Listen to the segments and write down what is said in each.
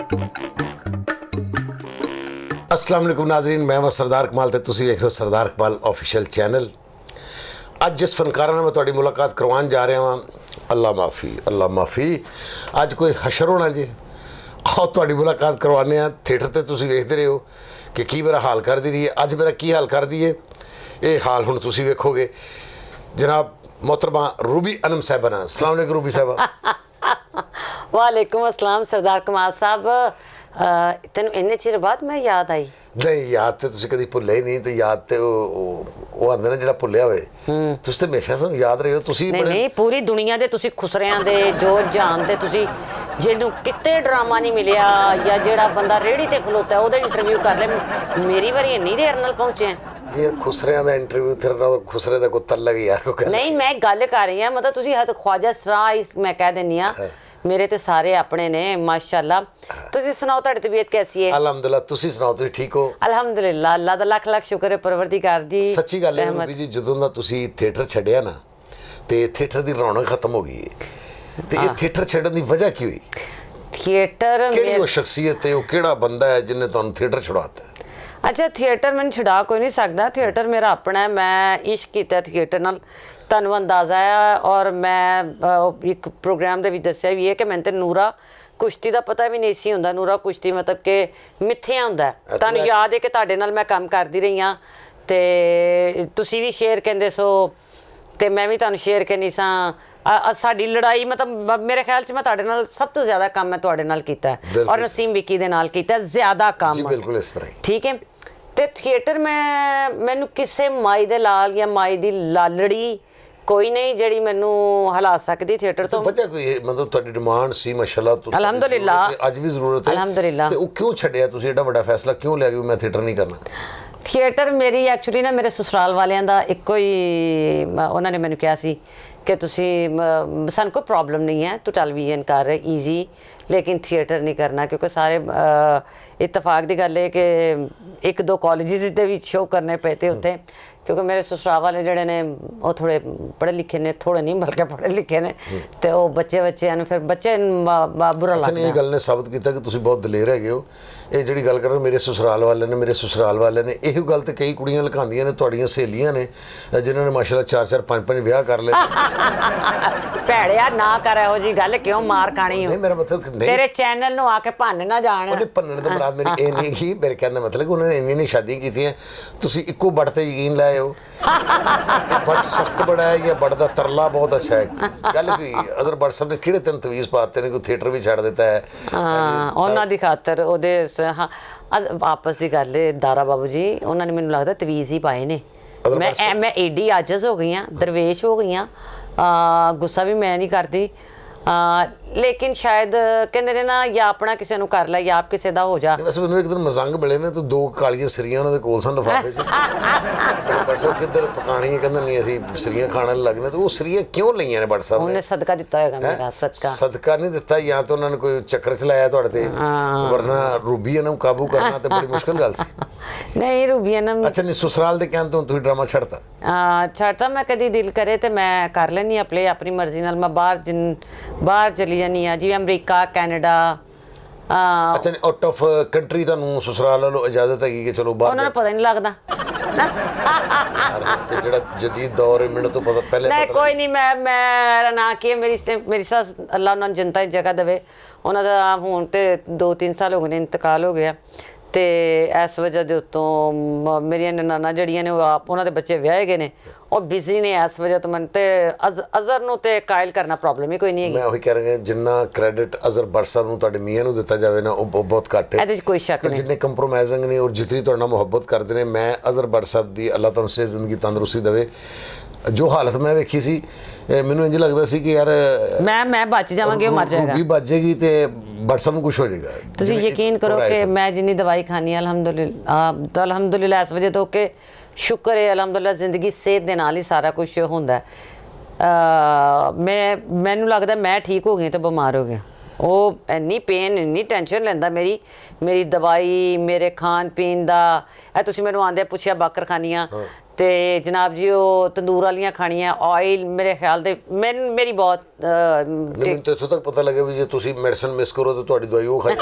अस्सलाम वालेकुम नाज़रीन, मैं वह सरदार कमाल ते तुसी देख रहे हो सरदार कमाल ऑफिशियल चैनल। अज जिस फनकारा नाल मैं तुहाडी मुलाकात करवाउण जा रहा वां, अल्लाह माफ़ी अज कोई हशर होना जी। आओ तुहाडी मुलाकात करवाने आ। थिएटर ते तुसी वेखदे रहे हो कि की मेरा हाल कर दी रही है। अज मेरा की हाल कर दी है, ये हाल हुण तुसी वेखोगे। जनाब मोहतरमा रूबी अनम साहिबा ना, अस्सलाम वालेकुम रूबी साहिबा। वालेकुम अस्सलाम सरदार कमाल साहब, तेन इन्ने चिर बाद मैं याद आई। नहीं, याद तो तुसी कदी भुल्ले ही नहीं। तो याद तो वो आंदे ना जिहड़ा भुल्लिया होए, तुसी तो हमेशा सानूं याद रहे हो। तुसी नहीं नहीं, पूरी दुनिया दे तुसी खुसरियां दे जो जान दे तुसी जिन्नू किते ड्रामा नहीं मिलिया या जेड़ा बंदा रेहड़ी ते खलोता है ओहदा इंटरव्यू कर ले, मेरी बारी इन्नी देर नाल पहुंचे हैं। यार खुसरियां दा इंटरव्यू तेरे नाल खुसरे दा कोई तल्लक यार को कर। नहीं, मैं गल कर रही हां, मतलब तुसी हद ख्वाजा सरा इस मैं कह देनी हां, मेरे तो सारे अपने ने माशाअल्लाह। तुसी सुनाओ, तुहाडी तबीयत कैसी है? अल्हम्दुलिल्लाह। तुसी सुनाओ, तुसी ठीक हो? अल्हम्दुलिल्लाह, अल्लाह दा लख लख शुक्र है परवरदिगार दी। सच्ची गल है रूबी जी, जदों दा तुसी थिएटर छड्डिया ना ते थिएटर दी रौनक खत्म हो गई है। ते ये थिएटर छड्डण दी वजह की हुई? थिएटर केड़ी वो शख्सियत है, वो केड़ा बंदा है जिन्ने तुहानू थिएटर छुड़ाता है? अच्छा, थिएटर मैंने छुड़ा कोई नहीं सकता। थिएटर मेरा अपना है, मैं इश्क किया थिएटर नाल, तुहानू अंदाजा है। और मैं एक प्रोग्राम दे विच दस्सिया भी है कि मैंने तो नूरा कुश्ती का पता भी नहीं सी हुंदा। नूरा कुश्ती मतलब कि मिथ्या हुंदा है। तुहानू याद है कि तुहाडे नाल मैं काम करदी रही हाँ, ते तुसी भी शेर कहंदे सो ते मैं भी तुहानू शेर कहनी सां। साडी लड़ाई मतलब मेरे ख्याल च मैं तुहाडे नाल सब तो ज्यादा काम मैं तुहाडे नाल कीता है और नसीम विक्की दे नाल कीता है ज्यादा काम। जी बिल्कुल इस तरह। ठीक है। ते थिएटर में मैनू किसे माई दे लाल या माई दी लालड़ी कोई नहीं जिहड़ी मैनू हिला सकदी थिएटर तो। वजह कोई मतलब तुहाडी डिमांड सी माशाअल्लाह तो अल्हम्दुलिल्लाह अज भी जरूरत है अल्हम्दुलिल्लाह। ते वो क्यों छड्डिया तुसी? एडा बड़ा फैसला क्यों लिया कि मैं थिएटर नहीं करना? थिएटर मेरी एक्चुअली ना मेरे ससुराल वालियां दा इक्को ही उन्होंने मैनू कहा सी कि तुसी सानू कोई प्रॉब्लम नहीं है, तू टेलीविजन कर ईजी, लेकिन थिएटर नहीं करना। क्योंकि सारे इतफाक की गल है कि एक दो कॉलेजिस दे विच शो करने पे थे उत्थे, क्योंकि मेरे ससुराल वाले जड़े ने वो थोड़े पढ़े लिखे ने, थोड़े नहीं बल्कि पढ़े लिखे ने, तो वो बच्चे हैं फिर बच्चे बुरा लगता। ये गल ने साबित किया कि तुसी बहुत दलेर है हो। ये जिहड़ी गल कर रहे हो मेरे ससुराल वाले ने यही गल तो कई कुड़ियां लखांदियां ने, तुहाड़ियां सहेलियां ने जिन्होंने माशाअल्लाह 4-4 5-5 विआह कर ले। भैड़िया ना कर इहो जी गल, क्यों मार खानी हो? नहीं मेरा मतलब नहीं, तेरे चैनल नु आके भन्न ना जान। उन्हें भन्नण दा मुराद मेरी ये नहीं कि मेरे कहने दा मतलब कि उन्होंने इन्नी शादी की है, तुसी इक्को बड़ ते यकीन लाए हो। बड़ सख्त बड़ा है या बड़ दा तरला बहुत अच्छा है? गल कोई अदर बड़ साहब ने किहड़े तेन तवीज़ पाते ने, कोई थिएटर भी छड्ड दिता है? हाँ, उन्हां दी खातर ओहदे हाँ आपस की गल है दारा बाबू जी, उन्होंने मैनू लगता तवीज़ ही पाए ने। मैं एडी आजज हो गई हाँ, दरवेश हो गई हाँ, गुस्सा भी मैं नहीं करती। लेकिन शायद कहते ने ना, या अपना किसी को कर लै या आप किसी का हो जा। वैसे मैंने एक दिन मजंग मिले ने तो 2 कालियां सरियां उन्होंने कोल सन लिफाफे च। बड़ साहब किधर पकानी है, कहते नहीं असीं सरियां खाने लगने, तो वो सरियां क्यों लईयां ने बड़ साहब ने? उन्हें सदका दिता होगा मेरा सदका नहीं दिता, या तो उन्होंने कोई चक्कर चलाया तुहाडे ते, वरना रूबी अनम काबू करना तो बड़ी मुश्किल गल सी। नहीं रूबी अनम। अच्छा, नहीं ससुराल दे कहण तो तुसीं ड्रामा छड्डता? छड्डता मैं, कदी दिल करे तो मैं कर लैनी प्ले अपनी मर्जी नाल। मैं बाहर चली जानी हाँ, जिवें अमरीका कैनेडा। अच्छा, नहीं आउट ऑफ कंट्री तुहानूं ससुराल वालों इजाजत है कि चलो बाहर? उन्होंने पता नहीं लगता ते जिहड़ा जदीद दौर है मिनट तो पता पहले नहीं कोई नहीं। मेरा ना की मेरी सस अल्लाह उन्होंने जनता की जगह देवे। उन्होंने हुण तो 2-3 साल हो गए ने इंतकाल हो गया, तो इस वजह के उत्तों मेरिया ननाना जड़ियाँ ने आप उन्होंने बच्चे विआहे गए ने, और बिजी ने इस वजह तो मैं अजहर नूं ते कायल करना प्रॉब्लम ही कोई नहीं है। मैं वही कह रहा जिन्ना क्रेडिट अजहर बट साहब नूं तुहाडे मियां नूं दिता जाए ना, वो बहुत घट है। ਇਹਦੇ 'ਚ कोई शक नहीं। जिन्ने कंप्रोमाइजिंग ने और जितनी तुहाडे नाल मुहब्बत करते हैं, मैं अजहर बट साहब की अल्लाह तुहानूं सेहत जिंदगी तंदुरुस्ती देवे। जो हालत मैं वेखी सी, मैनूं इंज लगदा सी कि यार मैं बच जावांगी, मर जाएगा, रूबी बच जाएगी तो बट साहब नूं कुछ हो जाएगा। तुसीं यकीन करो कि मैं जिन्नी दवाई खानी है अल्हम्दुलिल्लाह इस वजह तो कि शुक्र है अल्हम्दुलिल्लाह जिंदगी सेहत दे नाल ही सारा कुछ होंदा है। मैनूं लगदा मैं ठीक हो गई तो बीमार हो गया। वो इन्नी पेन इन्नी टेंशन लैंदा मेरी दवाई मेरे खान पीन दा। तुसीं मैनूं आंदे पुछया बाकर खानियां ਤੇ ਜਨਾਬ ਜੀ ਉਹ ਤੰਦੂਰ ਵਾਲੀਆਂ ਖਾਣੀਆਂ ਆਇਲ ਮੇਰੇ ਖਿਆਲ ਦੇ ਮੇਰੀ ਬਹੁਤ ਮੈਨੂੰ ਤਾਂ ਇੱਥੋਂ ਤੱਕ ਪਤਾ ਲੱਗਿਆ ਵੀ ਜੇ ਤੁਸੀਂ ਮੈਡੀਸਨ ਮਿਸ ਕਰੋ ਤਾਂ ਤੁਹਾਡੀ ਦਵਾਈ ਉਹ ਖਾਈ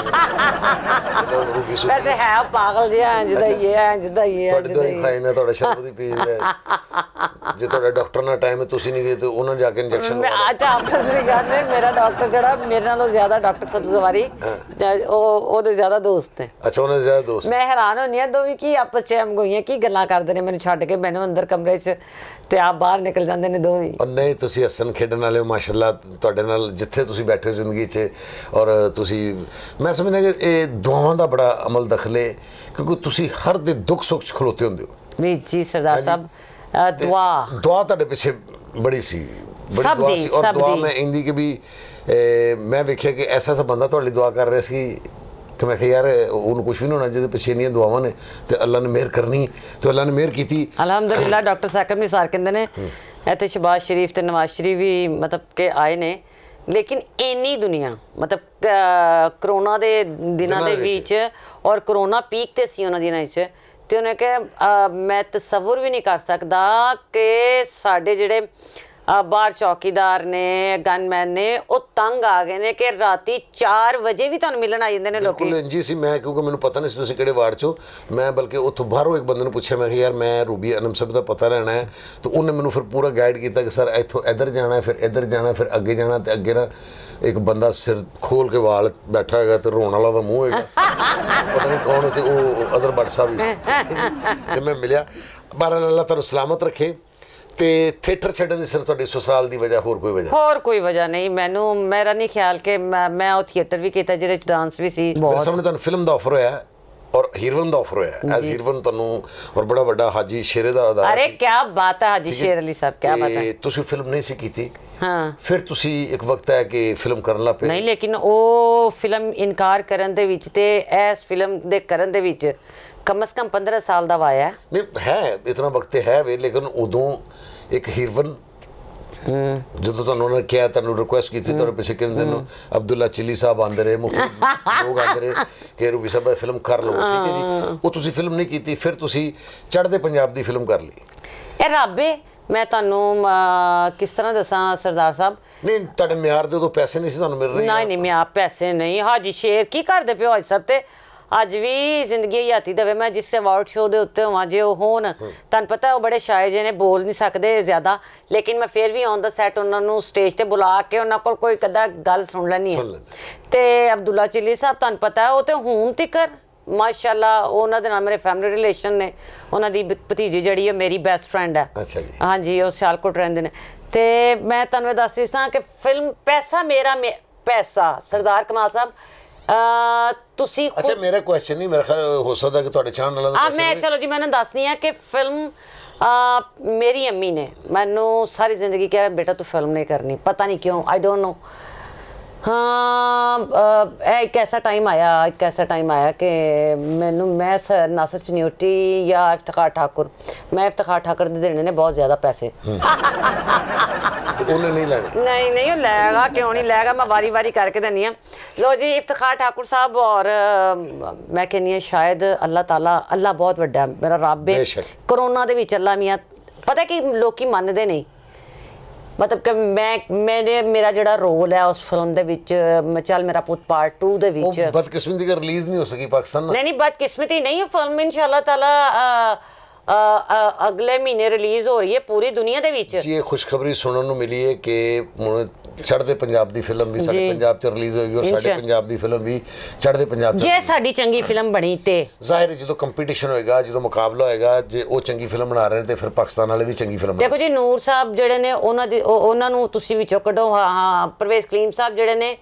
ਰੂਬੀ ਸੁੱਤੀ ਵੈਸੇ ਹੈ ਪਾਗਲ ਜਿਹਾ ਜਿੱਦਾਂ ਹੀ ਹੈ ਜਿੱਦਾਂ ਹੀ ਹੈ ਤੁਹਾਡੀ ਦਵਾਈ ਖਾਈ ਨਾ ਤੁਹਾਡਾ ਸ਼ਰਬਤ ਹੀ ਪੀ ਜਾਂਦਾ ਜੇ ਤੁਹਾਡਾ ਡਾਕਟਰ ਨਾਲ ਟਾਈਮ ਹੈ ਤੁਸੀਂ ਨਹੀਂ ਗਏ ਤੇ ਉਹਨਾਂ ਜਾ ਕੇ ਇੰਜੈਕਸ਼ਨ ਅੱਛਾ ਆਪਸ ਦੀ ਗੱਲ ਹੈ ਮੇਰਾ ਡਾਕਟਰ ਜਿਹੜਾ ਮੇਰੇ ਨਾਲੋਂ ਜ਼ਿਆਦਾ ਡਾਕਟਰ ਸਬਜ਼ਵਾਰੀ ਉਹਦੇ ਜ਼ਿਆਦਾ ਦੋਸਤ ਨੇ ਅੱਛਾ ਉਹਨਾਂ ਦੇ ਜ਼ਿਆਦਾ ਦੋਸਤ ਮੈਂ ਹੈਰਾਨ ਹੁੰਦੀ ਹਾਂ ਦੋਵੇਂ ਕੀ ਆਪਸ ਚ ਐਮ ਗੋਈਆਂ ਕੀ ਗੱਲਾਂ ਕਰਦੇ ਨੇ ਮੈਨੂੰ ਛੱਡ ਕੇ ਮੈਨੂੰ ਅੰਦਰ ਕਮਰੇ 'ਚ ਤੇ ਆਪ ਬਾਹਰ ਨਿਕਲ ਜਾਂਦੇ ਨੇ ਦੋਵੇਂ ਔਰ ਨਹੀਂ ਤੁਸੀਂ ਹੱਸਣ ਖੇਡਣ ਵਾਲੇ ਹੋ ਮਾਸ਼ਾਅੱਲਾ ਤੁਹਾਡੇ ਨਾਲ ਜਿੱਥੇ ਤੁਸੀਂ ਬੈਠੇ ਹੋ ਜ਼ਿੰਦਗੀ 'ਚ ਔਰ ਤੁਸੀਂ ਮੈਂ ਸਮਝਦਾ ਕਿ ਇਹ ਦੁਆਵਾਂ ਦਾ ਬੜਾ ਅਮਲ ਦਖਲ ਹੈ ਕਿਉਂਕਿ ਤੁਸੀਂ ਹਰ ਦੇ ਦੁੱਖ ਸੁੱਖ 'ਚ ਖਲੋਤੇ ਹੁੰਦੇ ਹੋ ਵੀ ਜੀ ਸਰਦਾਰ ਸਾਹਿਬ ਦੁਆ ਤੁਹਾਡੇ ਪਿੱਛੇ ਬੜੀ ਸੀ ਬੜੀ ਦੁਆ ਸੀ ਔਰ ਦੁਆ ਮੈਂ ਇੰਦੀ ਕਿ ਵੀ ਮੈਂ ਵੇਖਿਆ ਕਿ ਐਸਾ ਬੰਦਾ ਤੁਹਾਡੇ ਲਈ ਦੁਆ ਕਰ ਰਿਹਾ ਸੀ ਕਿ ਮੈਂ ਕਿਹਾ ਯਾਰ ਉਹਨੂੰ ਕੁਝ ਵੀ ਨਹੀਂ ਹੋਣਾ ਜਿਹਦੇ ਪਿੱਛੇ ਇੰਨੀਆਂ ਦੁਆਵਾਂ ਨੇ ਤੇ ਅੱਲਾ ਨੇ ਮਿਹਰ ਕਰਨੀ ਤੇ ਅੱਲਾ ਨੇ ਮਿਹਰ ਕੀਤੀ ਅਲਹਮਦੁਲਿਲਾ ਡਾਕਟਰ ਸਾਕਬ ਨਿਸਾਰ ਕਹਿੰਦੇ ਨੇ ਇੱਥੇ ਸ਼ਬਾਜ਼ ਸ਼ਰੀਫ ਤੇ ਨਵਾਜ਼ ਸ਼ਰੀਫ ਵੀ ਮਤਲਬ ਕਿ ਆਏ ਨੇ ਲੇਕਿਨ ਇੰਨੀ ਦੁਨੀਆ ਮਤਲਬ ਕਰੋਨਾ ਦੇ ਦਿਨਾਂ ਦੇ ਵਿੱਚ ਔਰ ਕਰੋਨਾ ਪੀਕ ਤੇ ਸੀ ਉਹਨਾਂ ਦਿਨਾਂ ਵਿੱਚ ਤੇ ਉਹਨੇ ਕਿਹਾ ਮੈਂ ਤਸੱਵੁਰ ਵੀ ਨਹੀਂ ਕਰ ਸਕਦਾ ਕਿ ਸਾਡੇ ਜਿਹੜੇ ਬਾਹਰ ਚੌਕੀਦਾਰ ਨੇ ਗਨਮੈਨ ਨੇ ਉਹ ਤੰਗ ਆ ਗਏ ਨੇ ਕਿ ਰਾਤੀ 4 ਵਜੇ ਵੀ ਤੁਹਾਨੂੰ ਮਿਲਣ ਆ ਜਾਂਦੇ ਨੇ ਲੋਕੀ ਬਿਲਕੁਲ ਜੀ ਸੀ ਮੈਂ ਕਿਉਂਕਿ ਮੈਨੂੰ ਪਤਾ ਨਹੀਂ ਸੀ ਤੁਸੀਂ ਕਿਹੜੇ ਵਾਰਡ 'ਚੋਂ ਮੈਂ ਬਲਕਿ ਉੱਥੋਂ ਬਾਹਰੋਂ ਇੱਕ ਬੰਦੇ ਨੂੰ ਪੁੱਛਿਆ ਮੈਂ ਕਿ ਯਾਰ ਮੈਂ ਰੂਬੀ ਅਨਮ ਸਾਹਿਬ ਦਾ ਪਤਾ ਲੈਣਾ ਹੈ ਤੇ ਉਹਨੇ ਮੈਨੂੰ ਫਿਰ ਪੂਰਾ ਗਾਈਡ ਕੀਤਾ ਕਿ ਸਰ ਇੱਥੋਂ ਇੱਧਰ ਜਾਣਾ ਫਿਰ ਇੱਧਰ ਜਾਣਾ ਫਿਰ ਅੱਗੇ ਜਾਣਾ ਤੇ ਅੱਗੇ ਨਾ ਇੱਕ ਬੰਦਾ ਸਿਰ ਖੋਲ ਕੇ ਵਾਲ ਬੈਠਾ ਹੈਗਾ ਤੇ ਰੋਣ ਵਾਲਾ ਦਾ ਮੂੰਹ ਹੈਗਾ ਪਤਾ ਨਹੀਂ ਕੌਣ ਤੇ ਉਹ ਅਦਰ ਬੱਟ ਸਾਹਿਬ ਹੀ ਤੇ ਮੈਂ ਮਿਲਿਆ ਬਹਰਹਾਲ ਅੱਲਾ ਤੁਹਾਨੂੰ ਸਲਾਮਤ ਰੱਖੇ ਤੇ ਥੀਏਟਰ ਛੱਡਣ ਦੀ ਸਿਰਫ ਤੁਹਾਡੀ ਸਸੁਰਾਲ ਦੀ ਵਜ੍ਹਾ ਹੋਰ ਕੋਈ ਵਜ੍ਹਾ ਨਹੀਂ ਮੈਨੂੰ ਮੇਰਾ ਨਹੀਂ ਖਿਆਲ ਕਿ ਮੈਂ ਉਹ ਥੀਏਟਰ ਵੀ ਕੀਤਾ ਜਿਹਦੇ ਚ ਡਾਂਸ ਵੀ ਸੀ ਮੇਰੇ ਸਾਹਮਣੇ ਤੁਹਾਨੂੰ ਫਿਲਮ ਦਾ ਆਫਰ ਹੋਇਆ ਔਰ ਹੀਰੋਇਨ ਦਾ ਆਫਰ ਹੋਇਆ ਐਜ਼ ਹੀਰੋਇਨ ਤੁਹਾਨੂੰ ਔਰ ਬੜਾ ਵੱਡਾ ਹਾਜੀ ਸ਼ੇਰੇ ਦਾ ਅਦਾਰਾ ਅਰੇ ਕੀ ਬਾਤ ਹੈ ਹਾਜੀ ਸ਼ੇਰ ਅਲੀ ਸਾਹਿਬ ਕੀ ਬਾਤ ਹੈ ਤੁਸੀਂ ਫਿਲਮ ਨਹੀਂ ਸੀ ਕੀਤੀ ਹਾਂ ਫਿਰ ਤੁਸੀਂ ਇੱਕ ਵਕਤ ਹੈ ਕਿ ਫਿਲਮ ਕਰਨ ਲੱਗ ਪਏ ਨਹੀਂ ਲੇਕਿਨ ਉਹ ਫਿਲਮ ਇਨਕਾਰ ਕਰਨ ਦੇ ਵਿੱਚ ਤੇ ਇਸ ਫਿਲਮ ਦੇ ਕਰਨ ਦੇ ਵਿੱਚ ਕਮ ਸੇ ਕਮ 15 ਸਾਲ ਦਾ ਵਾਇਆ ਨਹੀਂ ਹੈ ਇਤਨਾ ਵਕਤ ਹੈ ਵੇ ਲੇਕਿਨ ਉਦੋਂ ਇੱਕ ਹੀਰੋਇਨ ਜਦੋਂ ਤੁਹਾਨੂੰ ਉਹਨਾਂ ਨੇ ਕਿਹਾ ਤੁਹਾਨੂੰ ਰਿਕੁਐਸਟ ਕੀਤੀ ਤੁਹਾਡੇ ਪਿੱਛੇ ਕਿੰਨੇ ਦਿਨ ਅਬਦੁੱਲਾ ਚਿੱਲੀ ਸਾਹਿਬ ਆਂਦੇ ਰਹੇ ਮੁਖਤਲਿਫ ਲੋਕ ਆਂਦੇ ਰਹੇ ਕਿ ਰੂਬੀ ਸਾਹਿਬ ਫਿਲਮ ਕਰ ਲਓ ਠੀਕ ਹੈ ਜੀ ਉਹ ਤੁਸੀਂ ਫਿਲਮ ਨਹੀਂ ਕੀਤੀ ਫਿਰ ਤੁਸੀਂ ਚੜ੍ਹਦੇ ਪੰਜਾਬ ਦੀ ਫਿਲਮ ਕਰ ਲਈ ਇਹ ਰੱਬੇ ਮੈਂ ਤੁਹਾਨੂੰ ਕਿਸ ਤਰ੍ਹਾਂ ਦੱਸਾਂ ਸਰਦਾਰ ਸਾਹਿਬ ਨਹੀਂ ਤੁਹਾਡੇ ਮਿਆਰ ਦੇ ਉਦੋਂ ਪੈਸੇ ਨਹੀਂ ਸੀ ਤੁਹਾਨੂੰ ਮਿਲ ਰਹੇ ਨਹੀਂ ਮਿਆਰ ਪੈਸੇ ਨਹੀਂ ਹਾਜੀ ਸ਼ੇਰ ਕੀ ਕਰਦੇ ਪਿਓ ਹਾਜੀ ਸਾਹਿਬ ਤੇ ਅੱਜ ਵੀ ਜ਼ਿੰਦਗੀ ਹਯਾਤੀ ਦੇਵੇ ਮੈਂ ਜਿਸ ਅਵਾਰਡ ਸ਼ੋਅ ਦੇ ਉੱਤੇ ਹੋਵਾਂ ਜੇ ਉਹ ਹੋਣ ਤੁਹਾਨੂੰ ਪਤਾ ਉਹ ਬੜੇ ਸ਼ਾਇਰ ਜਿਹੇ ਨੇ ਬੋਲ ਨਹੀਂ ਸਕਦੇ ਜ਼ਿਆਦਾ ਲੇਕਿਨ ਮੈਂ ਫਿਰ ਵੀ ਔਨ ਦਾ ਸੈਟ ਉਹਨਾਂ ਨੂੰ ਸਟੇਜ ਤੇ ਬੁਲਾ ਕੇ ਉਹਨਾਂ ਕੋਲ ਕੋਈ ਕਦਾ ਗੱਲ ਸੁਣ ਲੈਣੀ ਹੈ ਤੇ ਅਬਦੁੱਲਾ ਚਿੱਲੀ ਸਾਹਿਬ ਤੁਹਾਨੂੰ ਪਤਾ ਉਹ ਤੇ ਹੁਣ ਤੀਕਰ ਮਾਸ਼ਾਅੱਲਾ ਉਹਨਾਂ ਦੇ ਨਾਲ ਮੇਰੇ ਫੈਮਿਲੀ ਰਿਲੇਸ਼ਨ ਨੇ ਉਹਨਾਂ ਦੀ ਭਤੀਜੀ ਜਿਹੜੀ ਹੈ ਮੇਰੀ ਬੈਸਟ ਫਰੈਂਡ ਹੈ ਅੱਛਾ ਜੀ ਹਾਂਜੀ ਉਹ ਸਿਆਲਕੋਟ ਰਹਿੰਦੇ ਨੇ ਤੇ ਮੈਂ ਤੁਹਾਨੂੰ ਇਹ ਦੱਸ ਰਹੀ ਸਾਂ ਕਿ ਫਿਲਮ ਪੈਸਾ ਮੇਰਾ ਪੈਸਾ ਸਰਦਾਰ ਕਮਾਲ ਸਾਹਿਬ ਤੁਸੀਂ ਅੱਛਾ ਮੇਰਾ ਕੁਐਸਚਨ ਨਹੀਂ ਮੇਰਾ ਖਿਆਲ ਹੋ ਸਕਦਾ ਕਿ ਤੁਹਾਡੇ ਚਾਹਣ ਵਾਲਾ ਦਾ ਮੈਂ ਚਲੋ ਜੀ ਮੈਨੂੰ ਦੱਸਣੀ ਹੈ ਕਿ ਫਿਲਮ ਮੇਰੀ ਅੰਮੀ ਨੇ ਮੈਨੂੰ ਸਾਰੀ ਜ਼ਿੰਦਗੀ ਕਿਹਾ ਬੇਟਾ ਤੂੰ ਫਿਲਮ ਨਹੀਂ ਕਰਨੀ ਪਤਾ ਨਹੀਂ ਕਿਉਂ ਆਈ ਡੋਨਟ ਨੋ ਇੱਕ ਐਸਾ ਟਾਈਮ ਆਇਆ ਕਿ ਮੈਨੂੰ ਮੈਂ ਨਾਸਰ ਚਨਿਓਟੀ ਜਾਂ ਇਫਤਖਾਰ ਠਾਕੁਰ ਮੈਂ ਇਫਤਖਾਰ ਠਾਕੁਰ ਦੇ ਦੇਣੇ ਨੇ ਬਹੁਤ ਜ਼ਿਆਦਾ ਪੈਸੇ ਉਹਨੇ ਨਹੀਂ ਲੈਣੇ ਨਹੀਂ ਉਹ ਲੈਗਾ ਕਿਉਂ ਨਹੀਂ ਲੈਗਾ ਮੈਂ ਵਾਰੀ ਕਰਕੇ ਦਿੰਦੀ ਹਾਂ ਲੋ ਜੀ ਇਫਤਖਾਰ ਠਾਕੁਰ ਸਾਹਿਬ ਔਰ ਮੈਂ ਕਹਿੰਦੀ ਹਾਂ ਸ਼ਾਇਦ ਅੱਲਾਹ ਤਾਲਾ ਅੱਲਾਹ ਬਹੁਤ ਵੱਡਾ ਮੇਰਾ ਰੱਬ ਹੈ ਕਰੋਨਾ ਦੇ ਵਿੱਚ ਅੱਲਾਹ ਮੀਆਂ ਪਤਾ ਕਿ ਲੋਕੀ ਮੰਨਦੇ ਨਹੀਂ ਮਤਲਬ ਕਿ ਮੇਰਾ ਜਿਹੜਾ ਰੋਲ ਹੈ ਉਸ ਫਿਲਮ ਦੇ ਵਿੱਚ ਚੱਲ ਮੇਰਾ ਪੁੱਤ ਪਾਰਟ 2 ਦੇ ਵਿੱਚ ਉਹ ਬਦਕਿਸਮਤੀ ਕਰ ਰਿਲੀਜ਼ ਨਹੀਂ ਹੋ ਸਕੀ ਪਾਕਿਸਤਾਨ ਨਹੀਂ ਬਦਕਿਸਮਤੀ ਨਹੀਂ ਇਹ ਫਿਲਮ ਇਨਸ਼ਾਅੱਲਾ ਤਾਲਾ ਅਗਲੇ ਮਹੀਨੇ ਰਿਲੀਜ਼ ਹੋ ਰਹੀ ਹੈ ਪੂਰੀ ਦੁਨੀਆ ਦੇ ਵਿੱਚ ਜੀ ਇਹ ਖੁਸ਼ਖਬਰੀ ਸੁਣਨ ਨੂੰ ਮਿਲੀ ਹੈ ਕਿ ਚੜ੍ਹਦੇ ਪੰਜਾਬ ਦੀ ਫਿਲਮ ਵੀ ਸਾਡੇ ਪੰਜਾਬ 'ਚ ਰਿਲੀਜ਼ ਹੋਏਗੀ ਔਰ ਸਾਡੇ ਪੰਜਾਬ ਦੀ ਫਿਲਮ ਵੀ ਚੜ੍ਹਦੇ ਪੰਜਾਬ 'ਚ ਜੇ ਸਾਡੀ ਚੰਗੀ ਫਿਲਮ ਬਣੀ ਤੇ ਜ਼ਾਹਿਰ ਹੈ ਜਦੋਂ ਕੰਪੀਟੀਸ਼ਨ ਹੋਏਗਾ ਜਦੋਂ ਮੁਕਾਬਲਾ ਹੋਏਗਾ ਜੇ ਉਹ ਚੰਗੀ ਫਿਲਮ ਬਣਾ ਰਹੇ ਨੇ ਤੇ ਫਿਰ ਪਾਕਿਸਤਾਨ ਵਾਲੇ ਵੀ ਚੰਗੀ ਫਿਲਮ ਦੇਖੋ ਜੀ ਨੂਰ ਸਾਹਿਬ ਜਿਹੜੇ ਨੇ ਉਹਨਾਂ ਨੂੰ ਤੁਸੀਂ ਵਿੱਚੋਂ ਕੱਢੋ ਹਾਂ ਪਰਵੇਜ਼ ਕਲੀਮ ਸਾਹਿਬ ਜਿਹੜੇ ਨੇ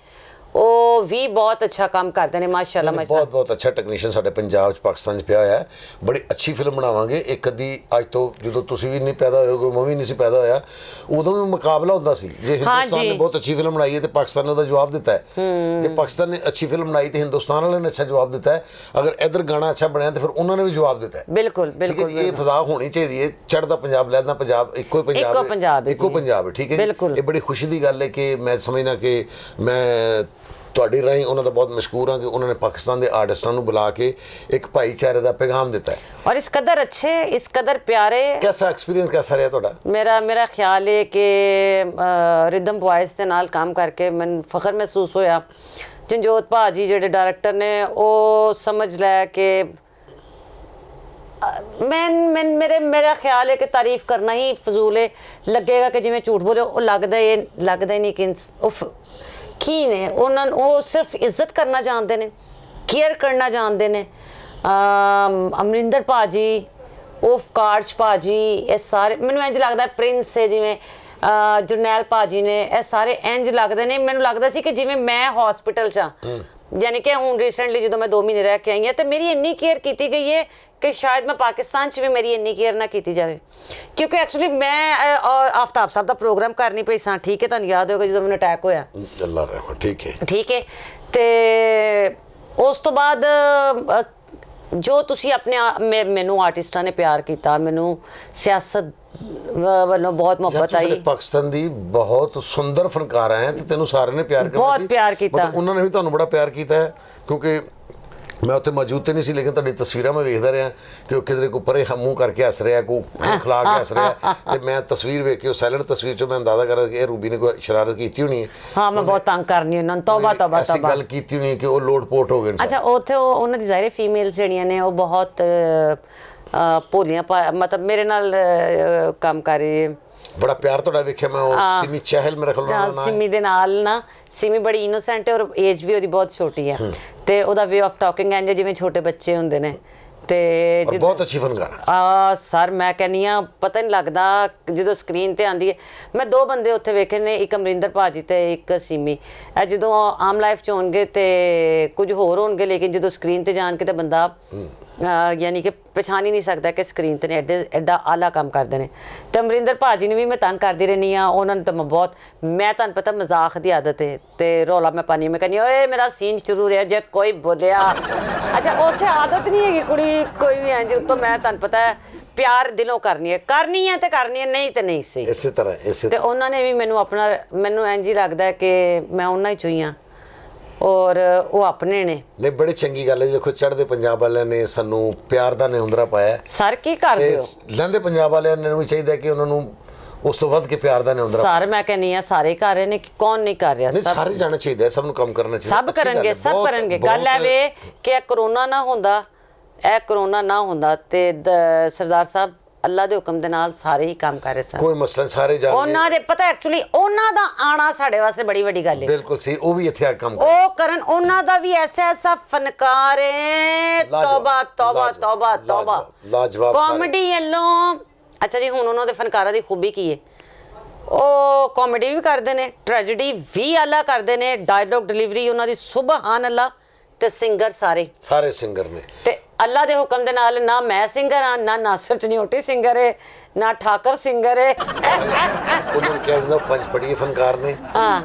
ਉਹ ਵੀ ਬਹੁਤ ਅੱਛਾ ਕੰਮ ਕਰਦੇ ਨੇ ਮਾਸ਼ਾਅੱਲਾ ਬਹੁਤ ਅੱਛਾ ਟੈਕਨੀਸ਼ੀਅਨ ਸਾਡੇ ਪੰਜਾਬ 'ਚ ਪਾਕਿਸਤਾਨ 'ਚ ਪਿਆ ਹੋਇਆ ਹੈ ਬੜੀ ਅੱਛੀ ਫਿਲਮ ਬਣਾਵਾਂਗੇ ਇੱਕ ਅੱਧੀ ਅੱਜ ਤੋਂ ਜਦੋਂ ਤੁਸੀਂ ਵੀ ਨਹੀਂ ਪੈਦਾ ਹੋਏ ਮੈਂ ਵੀ ਨਹੀਂ ਸੀ ਪੈਦਾ ਹੋਇਆ ਉਦੋਂ ਵੀ ਮੁਕਾਬਲਾ ਹੁੰਦਾ ਸੀ ਜੇ ਹਿੰਦੁਸਤਾਨ ਨੇ ਬਹੁਤ ਅੱਛੀ ਫਿਲਮ ਬਣਾਈ ਹੈ ਤੇ ਪਾਕਿਸਤਾਨ ਨੇ ਉਹਦਾ ਜਵਾਬ ਦਿੱਤਾ ਹੈ ਜੇ ਪਾਕਿਸਤਾਨ ਨੇ ਅੱਛੀ ਫਿਲਮ ਬਣਾਈ ਤੇ ਹਿੰਦੁਸਤਾਨ ਵਾਲਿਆਂ ਨੇ ਅੱਛਾ ਜਵਾਬ ਦਿੱਤਾ ਹੈ ਅਗਰ ਇੱਧਰ ਗਾਣਾ ਅੱਛਾ ਬਣਿਆ ਤੇ ਫਿਰ ਉਹਨਾਂ ਨੇ ਵੀ ਜਵਾਬ ਦਿੱਤਾ ਹੈ ਬਿਲਕੁਲ ਇਹ ਫਜ਼ਾ ਹੋਣੀ ਚਾਹੀਦੀ ਹੈ ਚੜ੍ਹਦਾ ਪੰਜਾਬ ਲਹਿਦਾ ਪੰਜਾਬ ਇੱਕੋ ਪੰਜਾਬ ਹੈ ਠੀਕ ਹੈ ਇਹ ਬੜੀ ਖੁਸ਼ੀ ਦੀ ਗੱਲ ਹੈ ਕਿ ਮੈਂ ਸਮਝਦਾ ਕਿ ਮੈਂ ਤੁਹਾਡੀ ਰਾਹੀਂ ਉਹਨਾਂ ਦਾ ਬਹੁਤ ਮਸ਼ਕੂਰ ਹਾਂ ਕਿ ਉਹਨਾਂ ਨੇ ਪਾਕਿਸਤਾਨ ਦੇ ਆਰਟਿਸਟਾਂ ਨੂੰ ਬੁਲਾ ਕੇ ਇੱਕ ਭਾਈਚਾਰੇ ਦਾ ਪੈਗਾਮ ਦਿੱਤਾ ਹੈ। और इस कदर अच्छे, इस कदर प्यारे। कैसा एक्सपीरियंस कैसा रहा ਤੁਹਾਡਾ? मेरा ख्याल है कि रिदम वॉइस ਦੇ ਨਾਲ ਕੰਮ ਕਰਕੇ ਮੈਨੂੰ ਫਖਰ ਮਹਿਸੂਸ ਹੋਇਆ। ਜੰਜੋਤ ਭਾਜੀ ਜਿਹੜੇ ਡਾਇਰੈਕਟਰ ਨੇ ਉਹ ਸਮਝ ਲੈ ਕਿ मेरा ख्याल है कि तारीफ करना ही फजूल है, लगेगा कि जिमें झूठ बोले वो लगता ही नहीं कि की ने उन्होंने वो सिर्फ इज्जत करना जानते हैं, केयर करना जानते हैं। अमरिंदर भाजी, उफ कार्च भाजी, ये सारे मैनू इंज लगता प्रिंस है जिमें जरनैल भाजी ने, ये सारे इंज लगते हैं। मैनू लगता सी कि जिमें मैं हॉस्पिटल च यानी कि हूँ रिसेंटली जो मैं 2 महीने रह के आई हाँ तो मेरी इन्नी केयर की गई है कि शायद मैं पाकिस्तान च भी मेरी इन्नी केयर ना की जाए, क्योंकि एक्चुअली मैं आफ्ताब साहब का प्रोग्राम करनी पई सां, ठीक है, तुहानूं याद होगा जो मैंने अटैक होया, अल्लाह रहम, ठीक है तो उस तो बाद जो तुसी अपने मैनू आर्टिस्टां ने प्यार किया, मैनू सियासत वालों बहुत मोहब्बत आई। पाकिस्तान दी बहुत सुंदर फनकार हैं तो तेनू सारे ने प्यार करना बहुत प्यार किया, मतलब उन्होंने भी तुहानू बड़ा प्यार किया है, क्योंकि मैं उत्थे मौजूद तो नहीं सी लेकिन तुहाडी तस्वीरां मैं देखदा रहा कि किधरे को परे मुँह करके हस रहा, को खिला के हस रहा, तो मैं तस्वीर वेख के साइलेंट तस्वीर चो मैं अंदाजा कर कि रूबी ने कोई शरारत की होनी है। हाँ, मैं बहुत तंग करनी उन्होंने, तौबा तौबा ऐसी गल की होनी है कि वो लोड पोट हो गए। अच्छा, उत्थे उन्हां दी ज़ाहिर फीमेल्स जिहड़ियां ने वो बहुत भोलियां, मतलब मेरे नाल काम कर रही है। बड़ा प्यार तुहाडा वेखिया मैं, सिमी चहल मेरे ख्याल नाल ना सिमी दे नाल ना, सिमी बड़ी इनोसेंट है और एज भी ਉਹਦੀ बहुत छोटी है ਤੇ ਉਹਦਾ ਵੇ ਆਫ ਟਾਕਿੰਗ ਇੰਜ ਜਿਵੇਂ ਛੋਟੇ ਬੱਚੇ ਹੁੰਦੇ ਨੇ ਤੇ ਬਹੁਤ ਅੱਛੀ ਫਨਕਾਰ ਸਰ ਮੈਂ ਕਹਿੰਨੀ ਆ ਪਤਾ ਨਹੀਂ ਲੱਗਦਾ ਜਦੋਂ ਸਕਰੀਨ ਤੇ ਆਂਦੀ ਹੈ। ਮੈਂ 2 ਬੰਦੇ ਉੱਥੇ ਵੇਖੇ ਨੇ, ਇੱਕ ਅਮਰਿੰਦਰ ਭਾਜੀ ਤੇ ਇੱਕ ਸਿਮੀ। ਇਹ ਜਦੋਂ ਆਮ ਲਾਈਫ ਚ ਹੋਣਗੇ ਤੇ ਕੁਝ ਹੋਰ ਹੋਣਗੇ, ਲੇਕਿਨ ਜਦੋਂ ਸਕਰੀਨ ਤੇ ਜਾਣ ਕੇ ਤਾਂ ਬੰਦਾ यानी कि पछाण ही नहीं सकता कि स्क्रीन ते एडा आला काम करते हैं। तो अमरिंदर भाजी ने भी मैं तंग करती रहनी हाँ, उन्होंने तो मैं बहुत, मैं तुहानूं पता मजाक की आदत है तो रौला मैं पानी, मैं कहनी ओए मेरा सीन शुरू रहा जे कोई बोलिया। अच्छा, उत्थे आदत नहीं है कुड़ी कोई भी इंज उत्तों, मैं तुहानूं पता है प्यार दिलों करनी है तो करनी है, नहीं तो नहीं सही। इसी तरह तो उन्होंने भी मैनू अपना, मैनू इंज ही लगता है कि मैं उन्हां ही चोई हाँ और वो अपने ने। नहीं, बड़ी चंगी गल है, देखो चढ़दे पंजाब वालियां ने सानू प्यार दा नेउंदरा पाया सर, की कर दिओ लहंदे पंजाब वालियां ने भी चाहिए कि उन्होंने उस तो वध के प्यार दा नेउंदरा सर। मैं कहनी आ सारे कर रहे ने, कौन नहीं कर रहा? सब सारे जाना चाहिए, सब काम करना चाहिए, सब करेंगे, सब करेंगे। गल है वे कि कोरोना ना होंदा, ए कोरोना ना होंदा ते सरदार साहब अल्लाह दे हुक्म दे नाल सारे ही काम कर रहे सन, कोई मसला सारे जान ਉਹਨਾਂ ਦੇ ਪਤਾ एक्चुअली ਉਹਨਾਂ ਦਾ ਆਣਾ ਸਾਡੇ ਵਾਸਤੇ ਬੜੀ ਵੱਡੀ ਗੱਲ ਹੈ। बिल्कुल सही, ਉਹ ਵੀ ਇੱਥੇ ਆ ਕੰਮ ਕਰ, ਉਹ ਕਰਨ ਉਹਨਾਂ ਦਾ ਵੀ ਐਸਾ ਫਨਕਾਰ ਹੈ, ਤੌਬਾ ਤੌਬਾ ਤੌਬਾ ਤੌਬਾ, ਲਾਜਵਾਬ ਕਾਮੇਡੀ ਵੱਲੋਂ। ਅੱਛਾ ਜੀ, ਹੁਣ ਉਹਨਾਂ ਦੇ ਫਨਕਾਰਾਂ ਦੀ ਖੂਬੀ ਕੀ ਹੈ? ਉਹ ਕਾਮੇਡੀ ਵੀ ਕਰਦੇ ਨੇ, ਟ੍ਰੈਜੇਡੀ ਵੀ ਆਲਾ ਕਰਦੇ ਨੇ, ਡਾਇਲੌਗ ਡਿਲੀਵਰੀ ਉਹਨਾਂ ਦੀ ਸੁਭਾਨ ਅੱਲਾ, ਤੇ ਸਿੰਗਰ ਸਾਰੇ ਸਿੰਗਰ ਨੇ। ਤੇ ਅੱਲਾ ਦੇ ਹੁਕਮ ਦੇ ਨਾਲ ਨਾ ਮੈਂ ਸਿੰਗਰ ਹਾਂ, ਨਾ ਨਾਸਰ ਚਨਿਓਟੀ ਸਿੰਗਰ ਹੈ, ਨਾ ਠਾਕਰ ਸਿੰਗਰ ਹੈ। ਉਹਨਾਂ ਨੂੰ ਕਿਹਾ ਜਾਂਦਾ ਪੰਜ ਪੜੀਏ ਫਨਕਾਰ ਨੇ,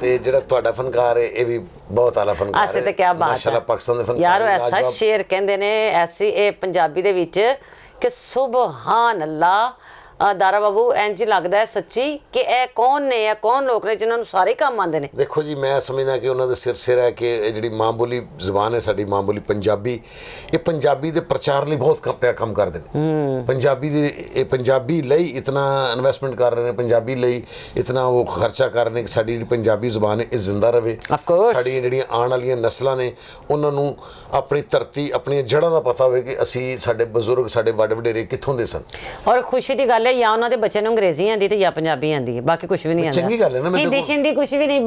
ਤੇ ਜਿਹੜਾ ਤੁਹਾਡਾ ਫਨਕਾਰ ਹੈ ਇਹ ਵੀ ਬਹੁਤ ਆਲਾ ਫਨਕਾਰ ਹੈ। ਐਸੇ ਤੇ ਕੀ ਬਾਤ ਹੈ, ਮਾਸ਼ਾਅੱਲਾ ਪਾਕਿਸਤਾਨ ਦੇ ਫਨਕਾਰ ਯਾਰ ਐਸਾ ਸ਼ੇਰ ਕਹਿੰਦੇ ਨੇ ਐਸੀ ਇਹ ਪੰਜਾਬੀ ਦੇ ਵਿੱਚ ਕਿ ਸੁਭਾਨ ਅੱਲਾ। दारा बाबू इंज लगता है सच्ची कि ए कौन ने, ए कौन लोग ने जिन्होंने सारे काम आते हैं? देखो जी, मैं समझना कि उन्होंने सिर है कि जी माँ बोली जबान है साड़ी, माँ बोली पंजाबी, ये पंजाबी के प्रचार लिए बहुत काम करते हैं। पंजाबी लई इतना इन्वेस्टमेंट कर रहे हैं, पंजाबी लई इतना वो खर्चा कर रहे हैं कि साड़ी पंजाबी जबान है ये जिंदा रहे। साड़ी जी आने वाली नस्लों ने उन्होंने अपनी धरती अपनी जड़ों का पता हो कि असी साडे बजुर्ग साडे वड वडेरे कित्थों दे सन। और खुशी की गल या उन्होंने बच्चे ਨੂੰ अंग्रेजी आती है या पंजाबी आती है, बाकी कुछ भी नहीं आता। चंगी गल है ना, हिंदी हिंदी कुछ भी नहीं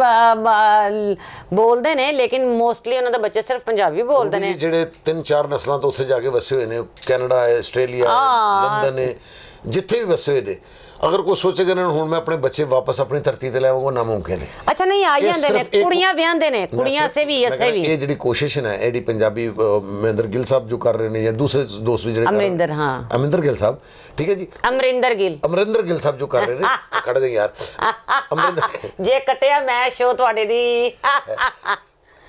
बोलते ने, लेकिन मोस्टली उन्होंने बच्चे सिर्फ पंजाबी बोलते हैं। ਜਿਹੜੇ 3-4 ਨਸਲਾਂ ਤੋਂ ਉੱਥੇ ਜਾ ਕੇ ਵਸੇ ਹੋਏ ਨੇ, ਕੈਨੇਡਾ ਹੈ, ਆਸਟ੍ਰੇਲੀਆ ਹੈ, ਲੰਡਨ ਹੈ, ਜਿੱਥੇ ਵੀ ਵਸੇ ਹੋਏ ਨੇ। अगर कोई सोचेगा ना हूँ मैं अपने बच्चे वापस अपनी धरती ते लैवांगा, नामुमकिन है। अच्छा नहीं, आ जांदे ने कुड़ियां ब्याहंदे ने, कुड़ियां से भी ऐसे भी ये ਜਿਹੜੀ कोशिश है एडी पंजाबी महेंद्र गिल साहब जो कर रहे हैं या दूसरे दोस्त भी ਜਿਹੜੇ अमरिंदर, हाँ अमरिंदर गिल साहब, ठीक है जी, अमरिंदर गिल साहब जो कर रहे हैं कट दे यार अमरिंदर जे कटिया मैं शो ਤੁਹਾਡੇ ਦੀ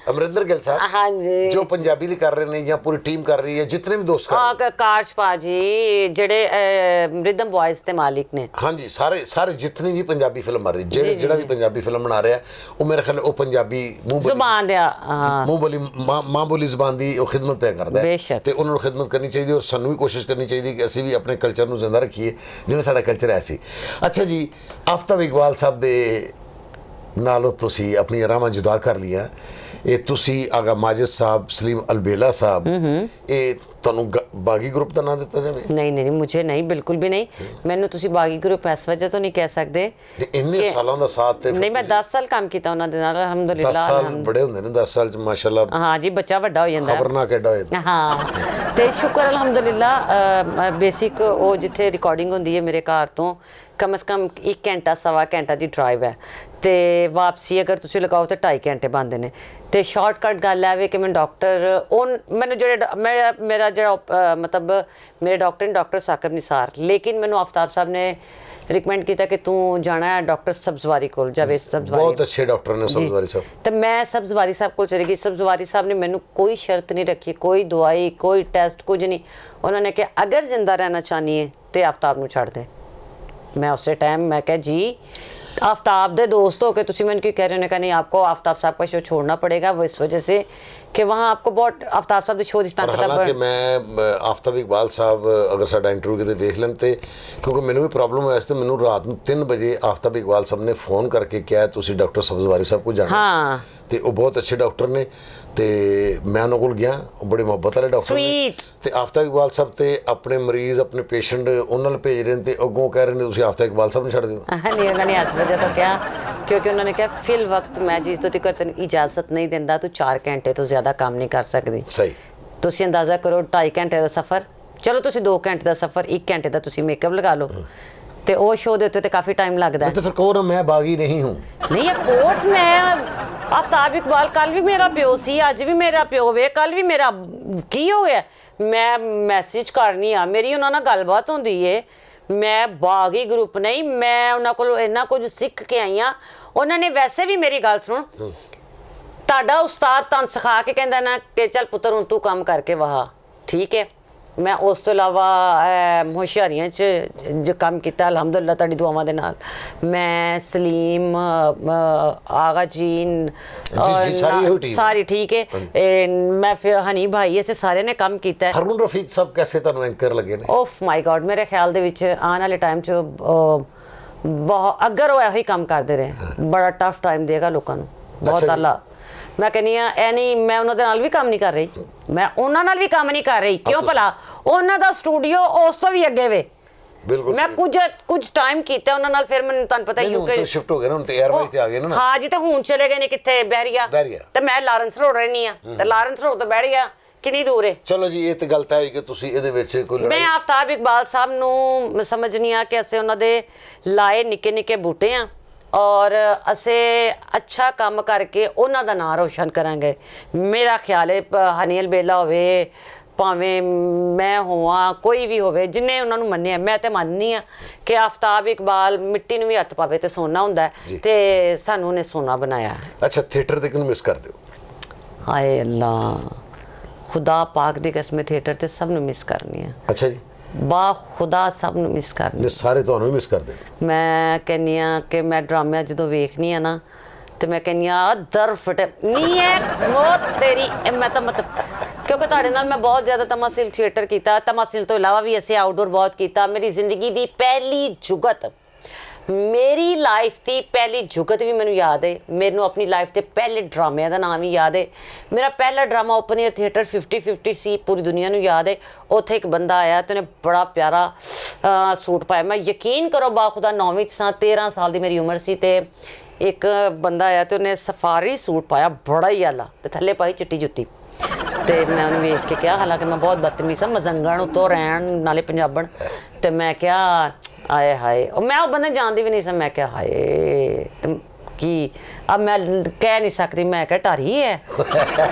ਅਮਰਿੰਦਰ ਗਿੱਲ ਸਾਹਿਬ हाँ जी ਜੋ ਪੰਜਾਬੀ ਲਈ ਕਰ ਰਹੇ ਨੇ ਜਾਂ ਪੂਰੀ ਟੀਮ ਕਰ ਰਹੀ ਹੈ, ਜਿਤਨੇ ਵੀ ਦੋਸਤ ਕਰ ਰਹੇ ਨੇ। ਕਾਰਜ ਭਾਜੀ ਜਿਹੜੇ ਰਿਦਮ ਵੌਇਸ ਦੇ ਮਾਲਿਕ ਨੇ। ਹਾਂਜੀ, ਸਾਰੇ ਜਿਤਨੀ ਵੀ ਪੰਜਾਬੀ ਫਿਲਮ ਬਣ ਰਹੀ, ਜਿਹੜਾ ਵੀ ਪੰਜਾਬੀ ਫਿਲਮ ਬਣਾ ਰਿਹਾ ਉਹ ਮੇਰੇ ਖਿਆਲ ਉਹ ਪੰਜਾਬੀ ਜ਼ੁਬਾਨ ਦੇ ਮੂੰਹ ਬੋਲੀ ਮਾਂ ਬੋਲੀ ਜ਼ਬਾਨ ਦੀ ਉਹ ਖਿਦਮਤ ਪਿਆ ਕਰਦਾ ਹੈ ਬੇਸ਼ੱਕ। ਤੇ ਉਹਨਾਂ ਨੂੰ ਖਿਦਮਤ ਕਰਨੀ ਚਾਹੀਦੀ ਔਰ ਸਾਨੂੰ ਵੀ ਕੋਸ਼ਿਸ਼ ਕਰਨੀ ਚਾਹੀਦੀ ਕਿ ਅਸੀਂ ਵੀ ਆਪਣੇ ਕਲਚਰ ਨੂੰ ਜ਼ਿੰਦਾ ਰੱਖੀਏ ਜਿਵੇਂ ਸਾਡਾ ਕਲਚਰ ਹੈ ਸੀ। ਅੱਛਾ ਜੀ, ਆਫਤਾਬ ਇਕਬਾਲ ਸਾਹਿਬ ਦੇ ਨਾਲੋਂ ਤੁਸੀਂ ਆਪਣੀਆਂ ਰਾਹਾਂ ਜੁਦਾ ਕਰ ਲਈਆਂ। ਇਹ ਤੁਸੀਂ ਆਗਾ ਮਾਜਿਦ ਸਾਹਿਬ, ਸਲੀਮ ਅਲਬੇਲਾ ਸਾਹਿਬ, ਇਹ ਤੁਹਾਨੂੰ ਬਾਗੀ ਗਰੁੱਪ ਦਾ ਨਾਮ ਦਿੱਤਾ ਜਾਵੇ? ਨਹੀਂ ਨਹੀਂ, ਮੁਝੇ ਨਹੀਂ, ਬਿਲਕੁਲ ਵੀ ਨਹੀਂ। ਮੈਨੂੰ ਤੁਸੀਂ ਬਾਗੀ ਗਰੁੱਪ ਇਸ ਵਜ੍ਹਾ ਤੋਂ ਨਹੀਂ ਕਹਿ ਸਕਦੇ। ਇੰਨੇ ਸਾਲਾਂ ਦਾ ਸਾਥ ਤੇ ਨਹੀਂ, ਮੈਂ 10 ਸਾਲ ਕੰਮ ਕੀਤਾ ਉਹਨਾਂ ਦੇ ਨਾਲ, ਅਲਹਮਦੁਲਿਲਾ। 10 ਸਾਲ ਬੜੇ ਹੁੰਦੇ ਨੇ, 10 ਸਾਲ ਚ ਮਾਸ਼ਾਅੱਲਾ। ਹਾਂ ਜੀ, ਬੱਚਾ ਵੱਡਾ ਹੋ ਜਾਂਦਾ। ਖਬਰਨਾਕ ਐਡਾ ਹੋ ਜਾਂਦਾ। ਹਾਂ, ਤੇ ਸ਼ੁਕਰ ਅਲਹਮਦੁਲਿਲਾ। ਬੇਸਿਕ ਉਹ ਜਿੱਥੇ ਰਿਕਾਰਡਿੰਗ ਹੁੰਦੀ ਹੈ ਮੇਰੇ ਘਰ ਤੋਂ ਕਮ ਸੇ ਕਮ 1 ਘੰਟਾ ਸਵਾ ਘੰਟਾ ਦੀ ਡਰਾਈਵ ਹੈ, ਤੇ ਵਾਪਸੀ ਅਗਰ ਤੁਸੀਂ ਲਗਾਓ ਤਾਂ 2.5 ਘੰਟੇ ਬਣਦੇ ਨੇ। ਤੇ ਸ਼ਾਰਟਕਟ ਗੱਲ ਹੈ ਕਿ ਮੈਂ ਡਾਕਟਰ ਉਹ ਮੈਨੂੰ ਜਿਹੜੇ ਮੇਰਾ ਜਿਹੜਾ ਮਤਲਬ ਮੇਰੇ ਡਾਕਟਰ ਨੇ ਡਾਕਟਰ ਸਾਕਿਬ ਨਿਸਾਰ, ਲੇਕਿਨ ਮੈਨੂੰ ਆਫਤਾਬ ਸਾਹਿਬ ਨੇ ਰਿਕਮੈਂਡ ਕੀਤਾ ਕਿ ਤੂੰ ਜਾਣਾ ਹੈ ਡਾਕਟਰ ਸਬਜ਼ਵਾਰੀ ਕੋਲ, ਜਾਵੇਦ ਸਬਜ਼ਵਾਰੀ। ਬਹੁਤ ਅੱਛੇ ਡਾਕਟਰ ਨੇ ਸਬਜ਼ਵਾਰੀ ਸਾਹਿਬ। ਤੇ ਮੈਂ ਸਬਜ਼ਵਾਰੀ ਸਾਹਿਬ ਕੋਲ ਚਲੀ ਗਈ। ਸਬਜ਼ਵਾਰੀ ਸਾਹਿਬ ਨੇ ਮੈਨੂੰ ਕੋਈ ਸ਼ਰਤ ਨਹੀਂ ਰੱਖੀ, ਕੋਈ ਦਵਾਈ, ਕੋਈ ਟੈਸਟ, ਕੁਝ ਨਹੀਂ। ਉਹਨਾਂ ਨੇ ਕਿਹਾ ਅਗਰ ਜ਼ਿੰਦਾ ਰਹਿਣਾ ਚਾਹਨੀ ਹੈ ਤੇ ਆਫਤਾਬ ਨੂੰ ਛੱਡ ਦੇ। मैं उस टाइम मैं क्या जी आफ्ताब दे दोस्त हो के तुसी मैंने क्यों कह रहे हो? कहा नहीं, आपको आफ्ताब साहब का शो छोड़ना पड़ेगा वो इस वजह से कि वहाँ आपको बहुत आफ्ताब साहब के शो जिस तरह हालांकि मैं आफ्ताब इकबाल साहब अगर साडा इंटरव्यू किते देख लें तो क्योंकि मैनू भी प्रॉब्लम है तो मैनू रात में 3 बजे आफ्ताब इकबाल साहब ने फोन करके कहा तुसी डॉक्टर सब्जवारी साहब को जाना। हाँ, ਤੇ ਉਹ ਬਹੁਤ ਅੱਛੇ ਡਾਕਟਰ ਨੇ ਤੇ ਮੈਂ ਉਹਨਾਂ ਕੋਲ ਗਿਆ। ਉਹ ਬੜੀ ਮੁਹੱਬਤ ਵਾਲੇ ਡਾਕਟਰ ਨੇ ਤੇ ਆਫਤਾਬ ਇਕਬਾਲ ਸਾਹਿਬ ਤੇ ਆਪਣੇ ਮਰੀਜ਼ ਆਪਣੇ ਪੇਸ਼ੈਂਟ ਉਹਨਾਂ ਨੂੰ ਭੇਜ ਰਹੇ ਨੇ ਤੇ ਅੱਗੋਂ ਕਹਿ ਰਹੇ ਨੇ ਤੁਸੀਂ ਆਫਤਾਬ ਇਕਬਾਲ ਸਾਹਿਬ ਨੂੰ ਛੱਡ ਦਿਓ। नहीं, उन्होंने इस वजह तो क्या, क्योंकि उन्होंने कहा फिल वक्त मैं जिस तो तक तेन इजाजत नहीं देंदा, तू 4 घंटे तो ज्यादा काम नहीं कर सकती। ਸਹੀ। ਤੁਸੀਂ ਅੰਦਾਜ਼ਾ ਕਰੋ 2.5 ਘੰਟੇ ਦਾ ਸਫ਼ਰ, ਚਲੋ ਤੁਸੀਂ 2 ਘੰਟੇ ਦਾ ਸਫ਼ਰ, 1 ਘੰਟੇ ਦਾ ਤੁਸੀਂ ਮੇਕਅਪ ਲਗਾ ਲਓ, ਤੇ ਉਹ ਸ਼ੋਅ ਦੇ ਉੱਤੇ ਤੇ ਕਾਫੀ ਟਾਈਮ ਲੱਗਦਾ ਹੈ। तो फिर कहो ना मैं बागी नहीं हूँ। ਨਹੀਂ ਆਫ ਕੋਰਸ ਮੈਂ ਆਫਤਾਬ ਇਕਬਾਲ ਕੱਲ ਵੀ ਮੇਰਾ ਪਿਓ ਸੀ, ਅੱਜ ਵੀ ਮੇਰਾ ਪਿਓ ਵੇ, ਕੱਲ ਵੀ ਮੇਰਾ ਕੀ ਹੋ ਗਿਆ। ਮੈਂ ਮੈਸੇਜ ਕਰਨੀ ਆ, ਮੇਰੀ ਉਹਨਾਂ ਨਾਲ ਗੱਲਬਾਤ ਹੁੰਦੀ ਏ। ਮੈਂ ਬਾਗੀ ਗਰੁੱਪ ਨਹੀਂ, ਮੈਂ ਉਹਨਾਂ ਕੋਲ ਇੰਨਾ ਕੁਝ ਸਿੱਖ ਕੇ ਆਈ ਆ। ਉਹਨਾਂ ਨੇ ਵੈਸੇ ਵੀ ਮੇਰੀ ਗੱਲ ਸੁਣ, ਤੁਹਾਡਾ ਉਸਤਾਦ ਤੁਹਾਨੂੰ ਸਿਖਾ ਕੇ ਕਹਿੰਦਾ ਨਾ ਕਿ ਚੱਲ ਪੁੱਤਰ ਹੁਣ ਤੂੰ ਕੰਮ ਕਰਕੇ ਵਾਹ, ਠੀਕ ਹੈ। ਮੈਂ ਉਸ ਤੋਂ ਇਲਾਵਾ ਹੁਸ਼ਿਆਰੀਆਂ 'ਚ ਜੋ ਕੰਮ ਕੀਤਾ ਅਲਹਮਦੁਲਿਲਾ ਤੁਹਾਡੀ ਦੁਆਵਾਂ ਦੇ ਨਾਲ। ਮੈਂ ਸਲੀਮ ਆਗਾ ਜੀਨ ਸਾਰੀ ਠੀਕ ਹੈ। ਮੈਂ ਫਿਰ ਹਨੀ ਭਾਈ ਐਸੇ ਸਾਰਿਆਂ ਨੇ ਕੰਮ ਕੀਤਾ ਹੈ। ਹਰਮਨ ਰਫੀਕ ਸਾਹਿਬ ਕੈਸੇ ਤੁਹਾਨੂੰ ਐਂਕਰ ਲੱਗੇ ਨੇ? ਓਫ ਮਾਈ ਗॉड, ਮੇਰੇ ਖਿਆਲ ਦੇ ਵਿੱਚ ਆਉਣ ਵਾਲੇ ਟਾਈਮ 'ਚ ਬਹੁਤ ਅਗਰ ਉਹ ਇਹੋ ਹੀ ਕੰਮ ਕਰਦੇ ਰਹੇ ਬੜਾ ਟਫ ਟਾਈਮ ਦੇਗਾ ਲੋਕਾਂ ਨੂੰ। ਬਹੁਤ ਆਲਾ ਮੈਂ ਕਹਿੰਦੀ ਆ ਇਹ ਨਹੀਂ, ਮੈਂ ਉਹਨਾਂ ਦੇ ਨਾਲ ਵੀ ਕੰਮ ਨਹੀਂ ਕਰ ਰਹੀ, ਮੈਂ ਉਹਨਾਂ ਨਾਲ ਵੀ ਕੰਮ ਨਹੀਂ ਕਰ ਰਹੀ। ਕਿਉਂ ਭਲਾ? ਉਹਨਾਂ ਦਾ ਸਟੂਡੀਓ ਉਸ ਤੋਂ ਵੀ ਅੱਗੇ ਵੇ। ਬਿਲਕੁਲ ਮੈਂ ਕੁਝ ਟਾਈਮ ਕੀਤਾ ਉਹਨਾਂ ਨਾਲ, ਫਿਰ ਮੈਨੂੰ ਤੁਹਾਨੂੰ ਪਤਾ ਯੂਕੇ ਤੋਂ ਸ਼ਿਫਟ ਹੋ ਗਏ ਨਾ, ਹੁਣ ਤੇ 에ਅਰਵਾਈ ਤੇ ਆ ਗਏ ਨਾ। ਹਾਂ ਜੀ, ਤੇ ਹੁਣ ਚਲੇ ਗਏ ਨੇ ਕਿੱਥੇ? ਬਹਿਰੀਆ। ਤੇ ਮੈਂ ਲਾਰੈਂਸ ਰੋਡ ਰਹਿਣੀ ਆ, ਤੇ ਲਾਰੈਂਸ ਰੋਡ ਤੋਂ ਬਹਿਰੀਆ ਕਿੰਨੀ ਦੂਰ ਹੈ? ਚਲੋ ਜੀ, ਇਹ ਤੇ ਗੱਲ ਤਾਂ ਹੈ ਕਿ ਤੁਸੀਂ ਇਹਦੇ ਵਿੱਚ ਕੋਈ ਲੜਾਈ। ਮੈਂ ਆਫਤਾਬ ਇਕਬਾਲ ਸਾਹਿਬ ਨੂੰ ਸਮਝਣੀ ਆ ਕਿ ਅਸੀਂ ਉਹਨਾਂ ਦੇ ਲਾਏ ਨਿੱਕੇ ਨਿੱਕੇ ਬੂਟੇ ਆ ਔਰ ਅਸੀਂ ਅੱਛਾ ਕੰਮ ਕਰਕੇ ਉਹਨਾਂ ਦਾ ਨਾਂ ਰੋਸ਼ਨ ਕਰਾਂਗੇ। ਮੇਰਾ ਖਿਆਲ ਹੈ ਹਨੀ ਅਲਬੇਲਾ ਹੋਵੇ, ਭਾਵੇਂ ਮੈਂ ਹੋਵਾਂ, ਕੋਈ ਵੀ ਹੋਵੇ, ਜਿੰਨੇ ਉਹਨਾਂ ਨੂੰ ਮੰਨਿਆ, ਮੈਂ ਤੇ ਮੰਨਨੀ ਆ ਕਿ ਆਫਤਾਬ ਇਕਬਾਲ ਮਿੱਟੀ ਨੂੰ ਵੀ ਹੱਥ ਪਾਵੇ ਤੇ ਸੋਨਾ ਹੁੰਦਾ ਤੇ ਸਾਨੂੰ ਉਹਨੇ ਸੋਨਾ ਬਣਾਇਆ। ਅੱਛਾ, ਥੀਏਟਰ ਤੇ ਕਿਹਨੂੰ ਮਿਸ ਕਰਦੇ ਹੋ? ਹਾਏ ਅੱਲਾ, ਖੁਦਾ ਪਾਕ ਦੀ ਕਸਮ, ਥੀਏਟਰ ਤੇ ਸਭ ਨੂੰ ਮਿਸ ਕਰਨੀ ਆ। ਅੱਛਾ ਜੀ, ਬਾ ਖੁਦਾ ਸਭ ਨੂੰ ਮਿਸ ਕਰਨੀ। ਨੇ ਸਾਰੇ ਤੁਹਾਨੂੰ ਵੀ ਮਿਸ ਕਰਦੇ ਨੇ। ਮੈਂ ਕਹਿੰਦੀ ਆ ਕਿ ਮੈਂ ਡਰਾਮਿਆਂ ਜਦੋਂ ਵੇਖਣੀ ਆ ਨਾ ਤੇ ਮੈਂ ਕਹਿੰਦੀ ਆ ਦਰ ਫਟ ਨਹੀਂ ਹੈ ਉਹ ਤੇਰੀ। ਮੈਂ ਤਾਂ ਮਤਲਬ ਕਿਉਂਕਿ ਤੁਹਾਡੇ ਨਾਲ ਮੈਂ ਬਹੁਤ ਜ਼ਿਆਦਾ ਤਮਾਸਿਲ ਥੀਏਟਰ ਕੀਤਾ, ਤਮਾਸਿਲ ਤੋਂ ਇਲਾਵਾ ਵੀ ਅਸੀਂ ਆਊਟਡੋਰ ਬਹੁਤ ਕੀਤਾ। ਮੇਰੀ ਜ਼ਿੰਦਗੀ ਦੀ ਪਹਿਲੀ ਜੁਗਤ, ਮੇਰੀ ਲਾਈਫ ਦੀ ਪਹਿਲੀ ਜੁਗਤ ਵੀ ਮੈਨੂੰ ਯਾਦ ਹੈ। ਮੈਨੂੰ ਆਪਣੀ ਲਾਈਫ ਦੇ ਪਹਿਲੇ ਡਰਾਮਿਆਂ ਦਾ ਨਾਮ ਵੀ ਯਾਦ ਹੈ। ਮੇਰਾ ਪਹਿਲਾ ਡਰਾਮਾ ਓਪਨ ਏਅਰ ਥੀਏਟਰ 50-50 ਸੀ, ਪੂਰੀ ਦੁਨੀਆ ਨੂੰ ਯਾਦ ਹੈ। ਉੱਥੇ ਇੱਕ ਬੰਦਾ ਆਇਆ ਤੇ ਉਹਨੇ ਬੜਾ ਪਿਆਰਾ ਸੂਟ ਪਾਇਆ। ਮੈਂ ਯਕੀਨ ਕਰੋ ਬਾਖੁਦਾ 9ਵੀਂ 'ਚ ਸਾਂ, 13 ਸਾਲ ਦੀ ਮੇਰੀ ਉਮਰ ਸੀ, ਤੇ ਇੱਕ ਬੰਦਾ ਆਇਆ ਤੇ ਉਹਨੇ ਸਫਾਰੀ ਸੂਟ ਪਾਇਆ ਬੜਾ ਹੀ ਆਲਾ, ਤੇ ਥੱਲੇ ਪਾਈ ਚਿੱਟੀ ਜੁੱਤੀ। ਤੇ ਮੈਂ ਉਹਨੂੰ ਵੇਖ ਕੇ ਕਿਹਾ, ਹਾਲਾਂਕਿ ਮੈਂ ਬਹੁਤ ਬਦਤਮੀਜ਼ ਸਾਂ, ਮਜ਼ੰਗਣ ਉੱਤੋਂ ਰਹਿਣ ਨਾਲੇ ਪੰਜਾਬਣ, ਤੇ ਮੈਂ ਕਿਹਾ ਆਏ ਹਾਏ। ਮੈਂ ਉਹ ਬੰਦੇ ਜਾਣਦੀ ਵੀ ਨਹੀਂ ਸਾਂ। ਮੈਂ ਕਿਹਾ ਹਾਏ ਕੀ ਅਬ ਮੈਂ ਕਹਿ ਨਹੀਂ ਸਕਦੀ, ਮੈਂ ਕਿਹਾ ਢਾਰੀ ਹੈ।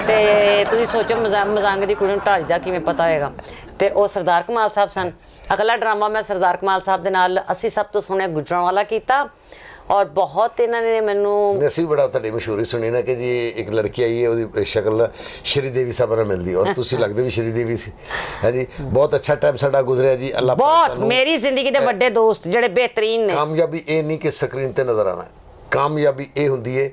ਤੇ ਤੁਸੀਂ ਸੋਚੋ ਮਜ਼ੰਗ ਦੀ ਕੁੜੀ ਨੂੰ ਢਾਰੀ ਦਾ ਕਿਵੇਂ ਪਤਾ ਹੋਏਗਾ। ਤੇ ਉਹ ਸਰਦਾਰ ਕਮਾਲ ਸਾਹਿਬ ਸਨ। ਅਗਲਾ ਡਰਾਮਾ ਮੈਂ ਸਰਦਾਰ ਕਮਾਲ ਸਾਹਿਬ ਦੇ ਨਾਲ ਅਸੀਂ ਸਭ ਤੋਂ ਸੋਹਣੇ ਗੁਜਰਾਂਵਾਲਾ ਕੀਤਾ ਔਰ ਬਹੁਤ ਇਹਨਾਂ ਨੇ ਮੈਨੂੰ ਨੇ ਅਸੀਂ ਬੜਾ ਤੁਹਾਡੀ ਮਸ਼ਹੂਰੀ ਸੁਣੀ ਨਾ ਕਿ ਜੀ ਇੱਕ ਲੜਕੀ ਆਈ ਹੈ ਉਹਦੀ ਸ਼ਕਲ ਸ਼੍ਰੀ ਦੇਵੀ ਸਾਹਿਬ ਨਾਲ ਮਿਲਦੀ ਔਰ ਤੁਸੀਂ ਲੱਗਦੇ ਵੀ ਸ਼੍ਰੀ ਦੇਵੀ ਸੀ ਹੈ ਜੀ। ਬਹੁਤ ਅੱਛਾ ਟਾਈਮ ਸਾਡਾ ਗੁਜ਼ਰਿਆ ਜੀ। ਅੱਲਾਹ ਪਾਕ ਬਹੁਤ ਤੁਹਾਨੂੰ ਮੇਰੀ ਜ਼ਿੰਦਗੀ ਦੇ ਵੱਡੇ ਦੋਸਤ ਜਿਹੜੇ ਬਿਹਤਰੀਨ ਨੇ। ਕਾਮਯਾਬੀ ਇਹ ਨਹੀਂ ਕਿ ਸਕਰੀਨ ਤੇ ਨਜ਼ਰ ਆਣਾ, ਕਾਮਯਾਬੀ ਇਹ ਹੁੰਦੀ ਹੈ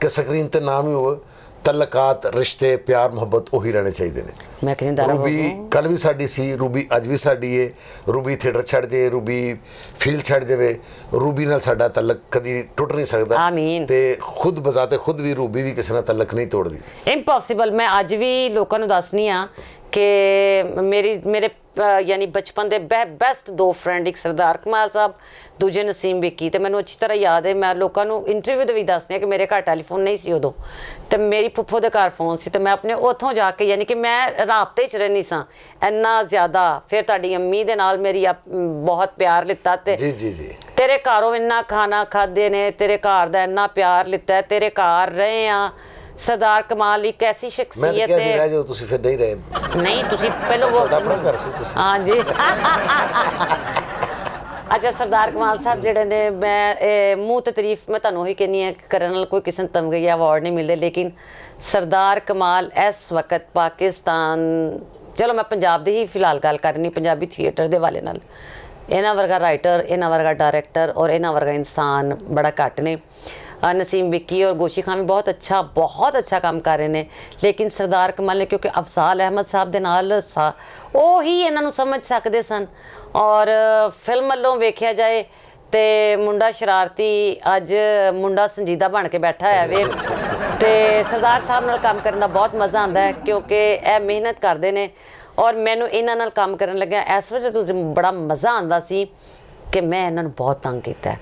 ਕਿ ਸਕਰੀਨ ਤੇ ਨਾਮ ਹੀ ਹੋਵੇ, ਤਲਕਾਤ ਰਿਸ਼ਤੇ ਪਿਆਰ ਮੁਹੱਬਤ ਉਹੀ ਰਹਿਣੇ ਚਾਹੀਦੇ ਨੇ। ਮੈਂ ਕਹਿੰਦੀ ਦਾਰਾ ਰੂਬੀ ਕੱਲ ਵੀ ਸਾਡੀ ਸੀ, ਰੂਬੀ ਅੱਜ ਵੀ ਸਾਡੀ ਹੈ। ਰੂਬੀ ਥੀਏਟਰ ਛੱਡ ਜੇ, ਰੂਬੀ ਫੀਲਡ ਛੱਡ ਜਾਵੇ, ਰੂਬੀ ਨਾਲ ਸਾਡਾ ਤਲਕ ਕਦੀ ਟੁੱਟ ਨਹੀਂ ਸਕਦਾ। ਆਮੀਨ। ਤੇ ਖੁਦ ਬਜ਼ਾਤੇ ਖੁਦ ਵੀ ਰੂਬੀ ਵੀ ਕਿਸੇ ਨਾਲ ਤਲਕ ਨਹੀਂ ਤੋੜਦੀ। ਇੰਪੋਸੀਬਲ। ਮੈਂ ਅੱਜ ਵੀ ਲੋਕਾਂ ਨੂੰ ਦੱਸਨੀ ਆ ਕਿ ਮੇਰੇ ਯਾਨੀ ਬਚਪਨ ਦੇ ਬੈਸਟ ਦੋ ਫਰੈਂਡ, ਇੱਕ ਸਰਦਾਰ ਕਮਾਲ ਸਾਹਿਬ, ਦੂਜੇ ਨਸੀਮ ਵਿੱਕੀ। ਤੇ ਮੈਨੂੰ ਅੱਛੀ ਤਰ੍ਹਾਂ ਯਾਦ ਹੈ, ਮੈਂ ਲੋਕਾਂ ਨੂੰ ਇੰਟਰਵਿਊ ਦੇ ਵੀ ਦੱਸਦੀ ਹਾਂ ਕਿ ਮੇਰੇ ਘਰ ਟੈਲੀਫੋਨ ਨਹੀਂ ਸੀ ਉਦੋਂ, ਤੇ ਮੇਰੀ ਫੁੱਫੋ ਦੇ ਘਰ ਫੋਨ ਸੀ, ਤੇ ਮੈਂ ਆਪਣੇ ਉੱਥੋਂ ਜਾ ਕੇ ਯਾਨੀ ਕਿ ਮੈਂ ਰਾਬਤੇ 'ਚ ਰਹਿੰਦੀ ਸਾਂ ਇੰਨਾ ਜ਼ਿਆਦਾ। ਫਿਰ ਤੁਹਾਡੀ ਅੰਮੀ ਦੇ ਨਾਲ ਮੇਰੀ ਬਹੁਤ ਪਿਆਰ ਲਿੱਤਾ ਤੇ ਜੀ ਜੀ ਜੀ ਤੇਰੇ ਘਰੋਂ ਇੰਨਾ ਖਾਣਾ ਖਾਦੇ ਨੇ, ਤੇਰੇ ਘਰ ਦਾ ਇੰਨਾ ਪਿਆਰ ਲਿੱਤਾ, ਤੇਰੇ ਘਰ ਰਹੇ ਆ। ਸਰਦਾਰ ਕਮਾਲ ਇੱਕ ਐਸੀ ਮੈਂ ਸ਼ਖਸੀਅਤ ਕਿਹਾ ਹੈ। ਸੀ ਰਹਿ ਜਾਓ, ਤੁਸੀਂ ਫਿਰ ਨਹੀਂ ਰਹੇ। ਨਹੀਂ ਤੁਸੀਂ ਪਹਿਲਾਂ ਤੁਹਾਡਾ ਆਪਣਾ ਘਰ ਸੀ ਤੁਸੀਂ। ਹਾਂ ਜੀ। ਅੱਛਾ ਸਰਦਾਰ ਕਮਾਲ ਸਾਹਿਬ ਜਿਹੜੇ ਨੇ, ਮੈਂ ਮੂੰਹ ਤੇ ਤਾਰੀਫ ਮੈਂ ਤੁਹਾਨੂੰ ਉਹੀ ਕਹਿੰਦੀ ਹਾਂ ਕਰਨ ਨਾਲ ਕੋਈ ਕਿਸੇ ਨੂੰ ਤਮਗੇ ਜਾਂ ਅਵਾਰਡ ਨਹੀਂ ਮਿਲਦੇ, ਲੇਕਿਨ ਸਰਦਾਰ ਕਮਾਲ ਇਸ ਵਕਤ ਪਾਕਿਸਤਾਨ, ਚਲੋ ਮੈਂ ਪੰਜਾਬ ਦੀ ਹੀ ਫਿਲਹਾਲ ਗੱਲ ਕਰ ਰਹੀ, ਪੰਜਾਬੀ ਥੀਏਟਰ ਦੇ ਵਾਲੇ ਨਾਲ, ਇਹਨਾਂ ਵਰਗਾ ਰਾਈਟਰ, ਇਹਨਾਂ ਵਰਗਾ ਡਾਇਰੈਕਟਰ ਔਰ ਇਹਨਾਂ ਵਰਗਾ ਇਨਸਾਨ ਬੜਾ ਘੱਟ ਨੇ। ਨਸੀਮ ਵਿੱਕੀ और गोशी खान भी बहुत अच्छा काम कर रहे हैं, लेकिन सरदार कमाल ने क्योंकि अफजाल अहमद साहब ਦੇ ਨਾਲ ਉਹ ਹੀ ਇਹਨਾਂ ਨੂੰ ਸਮਝ ਸਕਦੇ ਸਨ। ਔਰ ਫਿਲਮ ਵੱਲੋਂ ਵੇਖਿਆ ਜਾਏ ਤੇ ਮੁੰਡਾ ਸ਼ਰਾਰਤੀ ਅੱਜ ਮੁੰਡਾ ਸੰਜੀਦਾ ਬਣ ਕੇ ਬੈਠਾ ਹੈ ਵੇ। ਤੇ ਸਰਦਾਰ ਸਾਹਿਬ ਨਾਲ ਕੰਮ ਕਰਨ ਦਾ ਬਹੁਤ ਮਜ਼ਾ ਆਉਂਦਾ ਹੈ ਕਿਉਂਕਿ ਇਹ ਮਿਹਨਤ ਕਰਦੇ ਨੇ ਔਰ ਮੈਨੂੰ ਇਹਨਾਂ ਨਾਲ ਕੰਮ ਕਰਨ ਲੱਗਿਆ ਇਸ ਵਜ੍ਹਾ ਤੋਂ ਬੜਾ ਮਜ਼ਾ ਆਉਂਦਾ ਸੀ ਕਿ ਮੈਂ ਇਹਨਾਂ ਨੂੰ ਬਹੁਤ ਤੰਗ ਕੀਤਾ।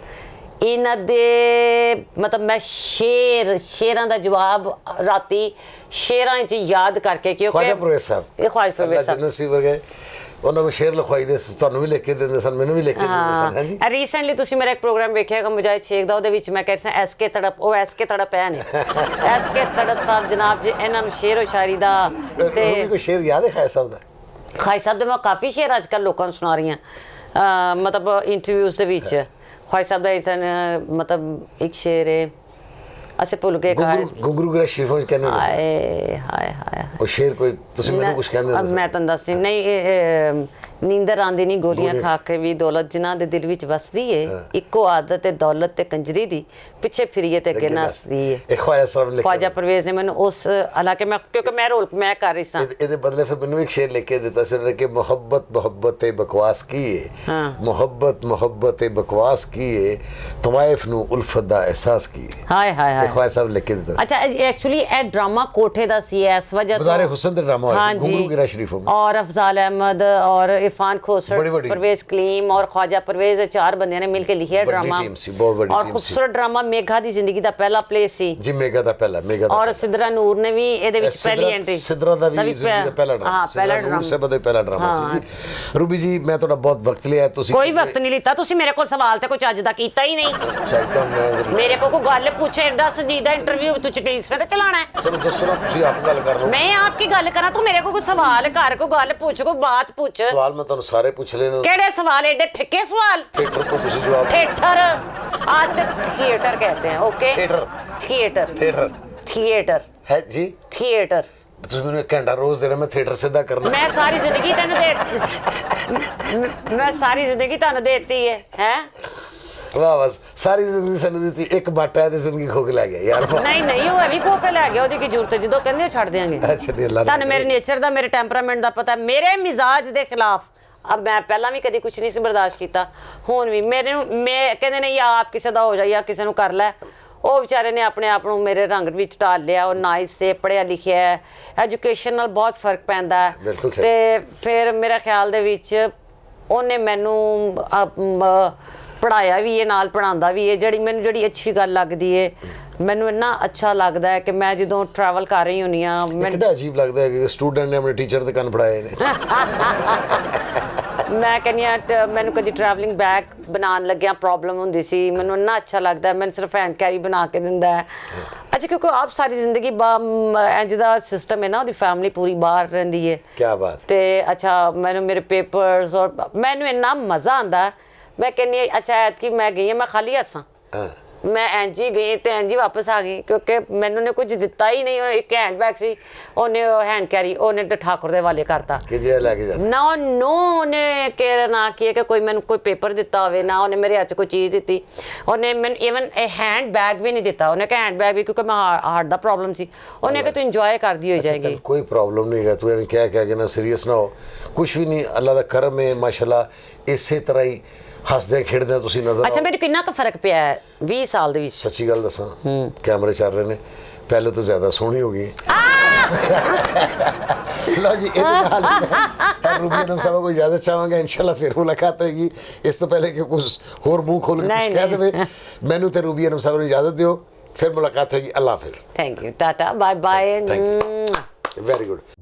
ਇਹਨਾਂ ਦੇ ਮਤਲਬ ਮੈਂ ਸ਼ੇਰਾਂ ਦਾ ਜਵਾਬ ਰਾਤੀ ਸ਼ੇਰਾਂ 'ਚ ਯਾਦ ਕਰਕੇ, ਕਿਉਂਕਿ ख्वाजा परवेज साहब ਇਹ ख्वाजा परवेज ਸਾਹਿਬ ਨਸੀਬ ਵਰਗੇ ਉਹਨਾਂ ਨੂੰ ਸ਼ੇਰ ਲਿਖਵਾਈ ਦੇ, ਤੁਹਾਨੂੰ ਵੀ ਲਿਖ ਕੇ ਦਿੰਦੇ ਸਨ, ਮੈਨੂੰ ਵੀ ਲਿਖ ਕੇ ਦਿੰਦੇ ਸਨ। ਹਾਂਜੀ ਰੀਸੈਂਟਲੀ ਤੁਸੀਂ ਮੇਰਾ ਇੱਕ ਪ੍ਰੋਗਰਾਮ ਵੇਖਿਆਗਾ ਮੁਜਾਹਿਦ ਸ਼ੇਖ ਦਾ, ਉਹਦੇ ਵਿੱਚ ਮੈਂ ਕਹਿ ਰਿਹਾ ਐਸਕੇ ਤੜਪ, ਉਹ ਐਸਕੇ ਤੜਪ ਹੈ ਨੇ ਐਸਕੇ ਤੜਪ ਸਾਹਿਬ ਜਨਾਬ ਜੀ, ਇਹਨਾਂ ਨੂੰ ਸ਼ੇਰ ਓ ਸ਼ਾਇਰੀ ਦਾ ਤੇ ਕੋਈ ਸ਼ੇਰ ਯਾਦ ਹੈ ਖਾਇ ਸਾਹਿਬ ਦਾ? ਖਾਈ ਸਾਹਿਬ ਦੇ ਮੈਂ ਕਾਫੀ ਸ਼ੇਰ ਅੱਜ ਕੱਲ੍ਹ ਲੋਕਾਂ ਨੂੰ ਸੁਣਾ ਰਹੀ ਹਾਂ, ਮਤਲਬ ਇੰਟਰਵਿਊਜ਼ ਦੇ ਵਿੱਚ। ਖਾਈ ਸਾਹਿਬ ਦਾ ਮਤਲਬ ਇੱਕ ਸ਼ੇਰ ਹੈ, ਅਸੀਂ ਭੁੱਲ ਗਏ। ਗੁੰਗਰੂ ਗਰਾ ਸ਼ਰੀਫੋਂ ਕਹਿੰਦੇ ਨੇ ਹਾਏ ਹਾਏ ਹਾਏ ਉਹ ਸ਼ੇਰ ਕੋਈ, ਤੁਸੀਂ ਮੈਨੂੰ ਕੁਝ ਕਹਿੰਦੇ ਹੋ? ਮੈਂ ਤੁਹਾਨੂੰ ਦੱਸਦੀ ਨਹੀਂ, ਨੀਂਦਰ ਆਂਦੀ ਨਹੀਂ ਗੋਲੀਆਂ ਖਾ ਕੇ ਵੀ, ਦੌਲਤ ਜਿਨ੍ਹਾਂ ਦੇ ਦਿਲ ਵਿੱਚ ਵਸਦੀ ਏ, ਇੱਕੋ ਆਦਤ ਹੈ ਦੌਲਤ ਤੇ ਕੰਜਰੀ ਦੀ, ਪਿੱਛੇ ਫਿਰੀਏ ਤੇ ਅੱਗੇ ਨੱਸਦੀ ਏ। ਇਹ ख्वाजा ਸਾਹਿਬ ਨੇ ख्वाजा परवेज ने मैंने उस, हालांकि मैं क्योंकि मैं रोल मैं कर रही सां, ਇਹਦੇ ਬਦਲੇ ਫਿਰ ਮੈਨੂੰ ਇੱਕ ਸ਼ੇਰ ਲਿਖ ਕੇ ਦਿੱਤਾ ਸੀ ਉਹਨੇ ਕਿ ਮੁਹੱਬਤ ਮੁਹੱਬਤ ਏ ਬਕਵਾਸ ਕੀ ਏ, ਮੁਹੱਬਤ ਮੁਹੱਬਤ ਏ ਬਕਵਾਸ ਕੀ ਏ, ਤਵਾਇਫ ਨੂੰ ਉਲਫਤ ਦਾ ਅਹਿਸਾਸ ਕੀ ਏ। हाय हाय हाय। ख्वाजा ਸਾਹਿਬ ਲਿਖ ਕੇ ਦਿੱਤਾ ਸੀ। अच्छा एक्चुअली ये ड्रामा कोठे दा सी है इस वजह बाज़ारे हुस्न दा ड्रामा होया गुंगरू गिरा शरीफों में, और अफजाल अहमद और इरफान खोसर, बड़ी-बड़ी। परवेज कलीम और ख्वाजा परवेज, ये चार बंदे ने मिलके लिखा है बड़ी ड्रामा। टीम सी, बहुत बड़ी और टीम सी। खूबसूरत ड्रामा मेघा दी जिंदगी दा पहला प्ले सी जी मेगा दा पहला, मेगा दा और सिदरा नूर ने भी ਇਹਦੇ ਵਿੱਚ ਪਹਿਲੀ ਐਂਟਰੀ, ਸਿਦਰਾ ਦਾ ਵੀ ਜ਼ਿੰਦਗੀ ਦਾ ਪਹਿਲਾ ਡਰਾਮਾ, ਹਾਂ ਪਹਿਲਾ ਸਿਦਰਾ ਨੂਰ ਸਾਹਿਬ ਦਾ ਪਹਿਲਾ ਡਰਾਮਾ ਸੀ ਜੀ। ਰੂਬੀ ਜੀ ਮੈਂ ਤੁਹਾਡਾ ਬਹੁਤ ਵਕਤ ਲਿਆ, ਤੁਸੀਂ ਕੋਈ ਵਕਤ ਨਹੀਂ ਲਿੱਤਾ ਤੁਸੀਂ ਮੇਰੇ ਕੋਲ, ਸਵਾਲ ਤੇ ਕੋਈ ਚੱਜ ਦਾ ਕੀਤਾ ਹੀ ਨਹੀਂ। ਚਾਹੀਦਾ ਮੈਂ ਮੇਰੇ ਕੋਲ ਕੋਈ ਗੱਲ ਪੁੱਛੇ ਐਡਾ ਸੰਜੀਦਾ ਇੰਟਰਵਿਊ ਤੂੰ ਚਟੀਸ ਤੇ ਚਲਾਣਾ ਹੈ। ਚਲੋ ਦੱਸੋ ਨਾ, ਤੁਸੀਂ ਆਪ ਗੱਲ ਕਰ ਲਓ। ਮੈਂ ਆਪ ਕੀ ਗੱਲ ਕਰਾਂ, ਤੂੰ ਮੇਰੇ ਕੋਲ ਕੋਈ ਸਵਾਲ ਕਰ, ਕੋਈ ਗੱਲ ਪੁੱਛ, ਕੋਈ ਬਾਤ ਪੁੱਛ। ਸਵਾਲ ਮੈਂ ਤੁਹਾਨੂੰ ਸਾਰੇ ਪੁੱਛ ਲੈਣਾ। ਕਿਹੜੇ ਸਵਾਲ ਐਡੇ ਫਿੱਕੇ ਸਵਾਲ? थिएटर को ਤੁਸੀਂ ਜਵਾਬ थिएटर, आज तक थिएटर कहते हैं, okay? Theatre theatre theatre theatre है जी। थिएटर ਤੁਸੀਂ ਮੈਨੂੰ ਇੱਕ ਘੰਟਾ ਰੋਜ਼ ਦੇਣਾ, ਮੈਂ ਥੀਏਟਰ ਸਿੱਧਾ ਕਰਨਾ। मैं सारी जिंदगी तेन दे, मैं सारी जिंदगी तेन देती है ਵਾਹ ਬਸ ਸਾਰੀ ਜ਼ਿੰਦਗੀ ਸਾਨੂੰ ਦਿੱਤੀ, ਇੱਕ ਬਾਟਾ ਤੇ ਜ਼ਿੰਦਗੀ ਖੋ ਕੇ ਲੈ ਗਿਆ ਯਾਰ। नहीं नहीं वो भी खो के लै गया, ਉਹਦੀ ਕੀ ਜ਼ਰੂਰਤ ਹੈ, ਜਦੋਂ ਕਹਿੰਦੇ ਛੱਡ ਦੇਾਂਗੇ। ਅੱਛਾ ਨਹੀਂ ਅੱਲਾ ਤੁਹਾਨੂੰ ਮੇਰੇ ਨੇਚਰ ਦਾ, ਮੇਰੇ ਟੈਂਪਰਾਮੈਂਟ ਦਾ ਪਤਾ, ਮੇਰੇ ਮਿਜ਼ਾਜ ਦੇ ਖਿਲਾਫ अब मैं पहला भी कभी कुछ नहीं सी बर्दाश्त किया, हुण भी मेरे मैं कहते नहीं या आप किसी का हो जा या किसी को कर लै, ਉਹ ਵਿਚਾਰੇ ਨੇ ਆਪਣੇ ਆਪ ਨੂੰ ਮੇਰੇ ਰੰਗ ਵਿੱਚ ਢਾਲ ਲਿਆ। ਉਹ ਨਾਈਸ ਸੇ ਪੜ੍ਹਿਆ ਲਿਖਿਆ ਹੈ, ਐਜੂਕੇਸ਼ਨ ਨਾਲ ਬਹੁਤ ਫਰਕ ਪੈਂਦਾ ਹੈ। ਤੇ ਫਿਰ ਮੇਰੇ ਖਿਆਲ ਦੇ ਵਿੱਚ ਉਹਨੇ ਮੈਨੂੰ ਪੜ੍ਹਾਇਆ ਵੀ ਇਹ, ਨਾਲ ਪੜ੍ਹਾਉਂਦਾ ਵੀ ਇਹ, ਜਿਹੜੀ ਅੱਛੀ ਗੱਲ ਲੱਗਦੀ ਹੈ। ਮੈਨੂੰ ਇੰਨਾ ਅੱਛਾ ਲੱਗਦਾ ਹੈ ਕਿ ਮੈਂ ਜਦੋਂ ਟਰੈਵਲ ਕਰ ਰਹੀ ਹੁੰਦੀ ਹਾਂ, ਮੈਨੂੰ ਕਿੰਨਾ ਅਜੀਬ ਲੱਗਦਾ ਹੈ ਕਿ ਸਟੂਡੈਂਟ ਨੇ ਆਪਣੇ ਟੀਚਰ ਦੇ ਕੰਨ ਫੜਾਏ ਨੇ। ਮੈਂ ਕਹਿੰਦੀ ਹਾਂ ਮੈਨੂੰ ਕਦੀ ਟਰੈਵਲਿੰਗ ਬੈਗ ਬਣਾਉਣ ਲੱਗਿਆ ਪ੍ਰੋਬਲਮ ਹੁੰਦੀ ਸੀ, ਮੈਨੂੰ ਇੰਨਾ ਅੱਛਾ ਲੱਗਦਾ, ਮੈਨੂੰ ਸਿਰਫ ਹੈਂਡ ਕੈਰੀ ਬਣਾ ਕੇ ਦਿੰਦਾ ਹੈ। ਅੱਛਾ ਕਿਉਂਕਿ ਆਪ ਸਾਰੀ ਜ਼ਿੰਦਗੀ ਇੰਜ ਦਾ ਸਿਸਟਮ ਹੈ ਨਾ, ਉਹਦੀ ਫੈਮਿਲੀ ਪੂਰੀ ਬਾਹਰ ਰਹਿੰਦੀ ਹੈ। ਕੀ ਬਾਤ। ਤੇ ਅੱਛਾ ਮੈਨੂੰ ਮੇਰੇ ਪੇਪਰਸ ਔਰ ਮੈਨੂੰ ਇੰਨਾ ਮਜ਼ਾ ਆਉਂਦਾ, ਮੈਂ ਕਹਿੰਦੀ ਅੱਛਾ ਐਤਕੀ ਮੈਂ ਗਈ ਹਾਂ, ਮੈਂ ਖਾਲੀ ਹੱਸਾਂ, ਹਾਂ ਮੈਂ ਇੰਝ ਹੀ ਗਈ ਤੇ ਇੰਝ ਹੀ ਵਾਪਸ ਆ ਗਈ ਕਿਉਂਕਿ ਮੈਨੂੰ ਨੇ ਕੁਝ ਦਿੱਤਾ ਹੀ ਨਹੀਂ। ਉਹ ਇੱਕ ਹੈਂਡ ਬੈਗ ਸੀ, ਉਹਨੇ ਹੈਂਡ ਕੈਰੀ ਉਹਨੇ ਠਾਕੁਰ ਦੇ ਹਵਾਲੇ ਕਰਤਾ। ਕਿ ਜੇ ਲੈ ਕੇ ਜਾਣਾ ਨਾ ਉਹਨੇ ਕਿਹਾ ਨਾ ਕੀ ਕਿ ਕੋਈ ਮੈਨੂੰ ਕੋਈ ਪੇਪਰ ਦਿੱਤਾ ਹੋਵੇ, ਨਾ ਉਹਨੇ ਮੇਰੇ ਹੱਥ 'ਚ ਕੋਈ ਚੀਜ਼ ਦਿੱਤੀ। ਉਹਨੇ ਮੈਨੂੰ ਈਵਨ ਇਹ ਹੈਂਡ ਬੈਗ ਵੀ ਨਹੀਂ ਦਿੱਤਾ। ਉਹਨੇ ਕਿਹਾ ਹੈਂਡ ਬੈਗ ਵੀ, ਕਿਉਂਕਿ ਮੈਂ ਹਾਰਟ ਦਾ ਪ੍ਰੋਬਲਮ ਸੀ। ਉਹਨੇ ਕਿ ਤੂੰ ਇੰਜੋਏ ਕਰਦੀ ਹੋ ਜਾਏਗੀ। ਕੋਈ ਪ੍ਰੋਬਲਮ ਨਹੀਂ ਹੈਗਾ, ਤੂੰ ਐਵੇਂ ਕਹਿ ਕੇ ਨਾ ਸੀਰੀਅਸ ਨਾ ਹੋ, ਕੁਝ ਵੀ ਨਹੀਂ, ਅੱਲਾ ਦਾ ਕਰਮ ਹੈ ਮਾਸ਼ਾਅੱਲਾ। ਇਸੇ ਤਰ੍ਹਾਂ ਹੀ ਹੱਸਦੇ ਖੇਡਦੇ ਤੁਸੀਂ ਨਜ਼ਰ ਅੱਛਾ, ਆਓ। ਮੈਨੂੰ ਕਿੰਨਾ ਕੁ ਫਰਕ ਪਿਆ ਹੈ 20 ਸਾਲ ਦੇ ਵਿੱਚ? ਸੱਚੀ ਗੱਲ ਦੱਸਾਂ, ਕੈਮਰੇ ਚੱਲ ਰਹੇ ਨੇ, ਪਹਿਲੇ ਤੋਂ ਜ਼ਿਆਦਾ ਸੋਹਣੀ ਹੋ ਗਈ। ਲਓ ਜੀ, ਇਹ ਨਾਲ ਰੂਬੀ ਅਨਮ ਸਾਹਿਬ को इजाजत ਚਾਹਾਂਗਾ। इंशाल्लाह फिर मुलाकात होगी। ਇਸ ਤੋਂ ਪਹਿਲੇ ਕਿ ਕੁਝ ਹੋਰ ਮੂੰਹ ਖੋਲ ਕੇ ਕੁਝ ਕਹਿ ਦੇਵੇ, ਮੈਨੂੰ ਤੇ ਰੂਬੀ ਅਨਮ ਸਾਹਿਬ ਨੂੰ ਇਜਾਜ਼ਤ ਦਿਓ। ਫਿਰ ਮੁਲਾਕਾਤ ਹੋगी। अल्लाह हाफिज़। Thank you, tata, bye bye. Thank you. Very good.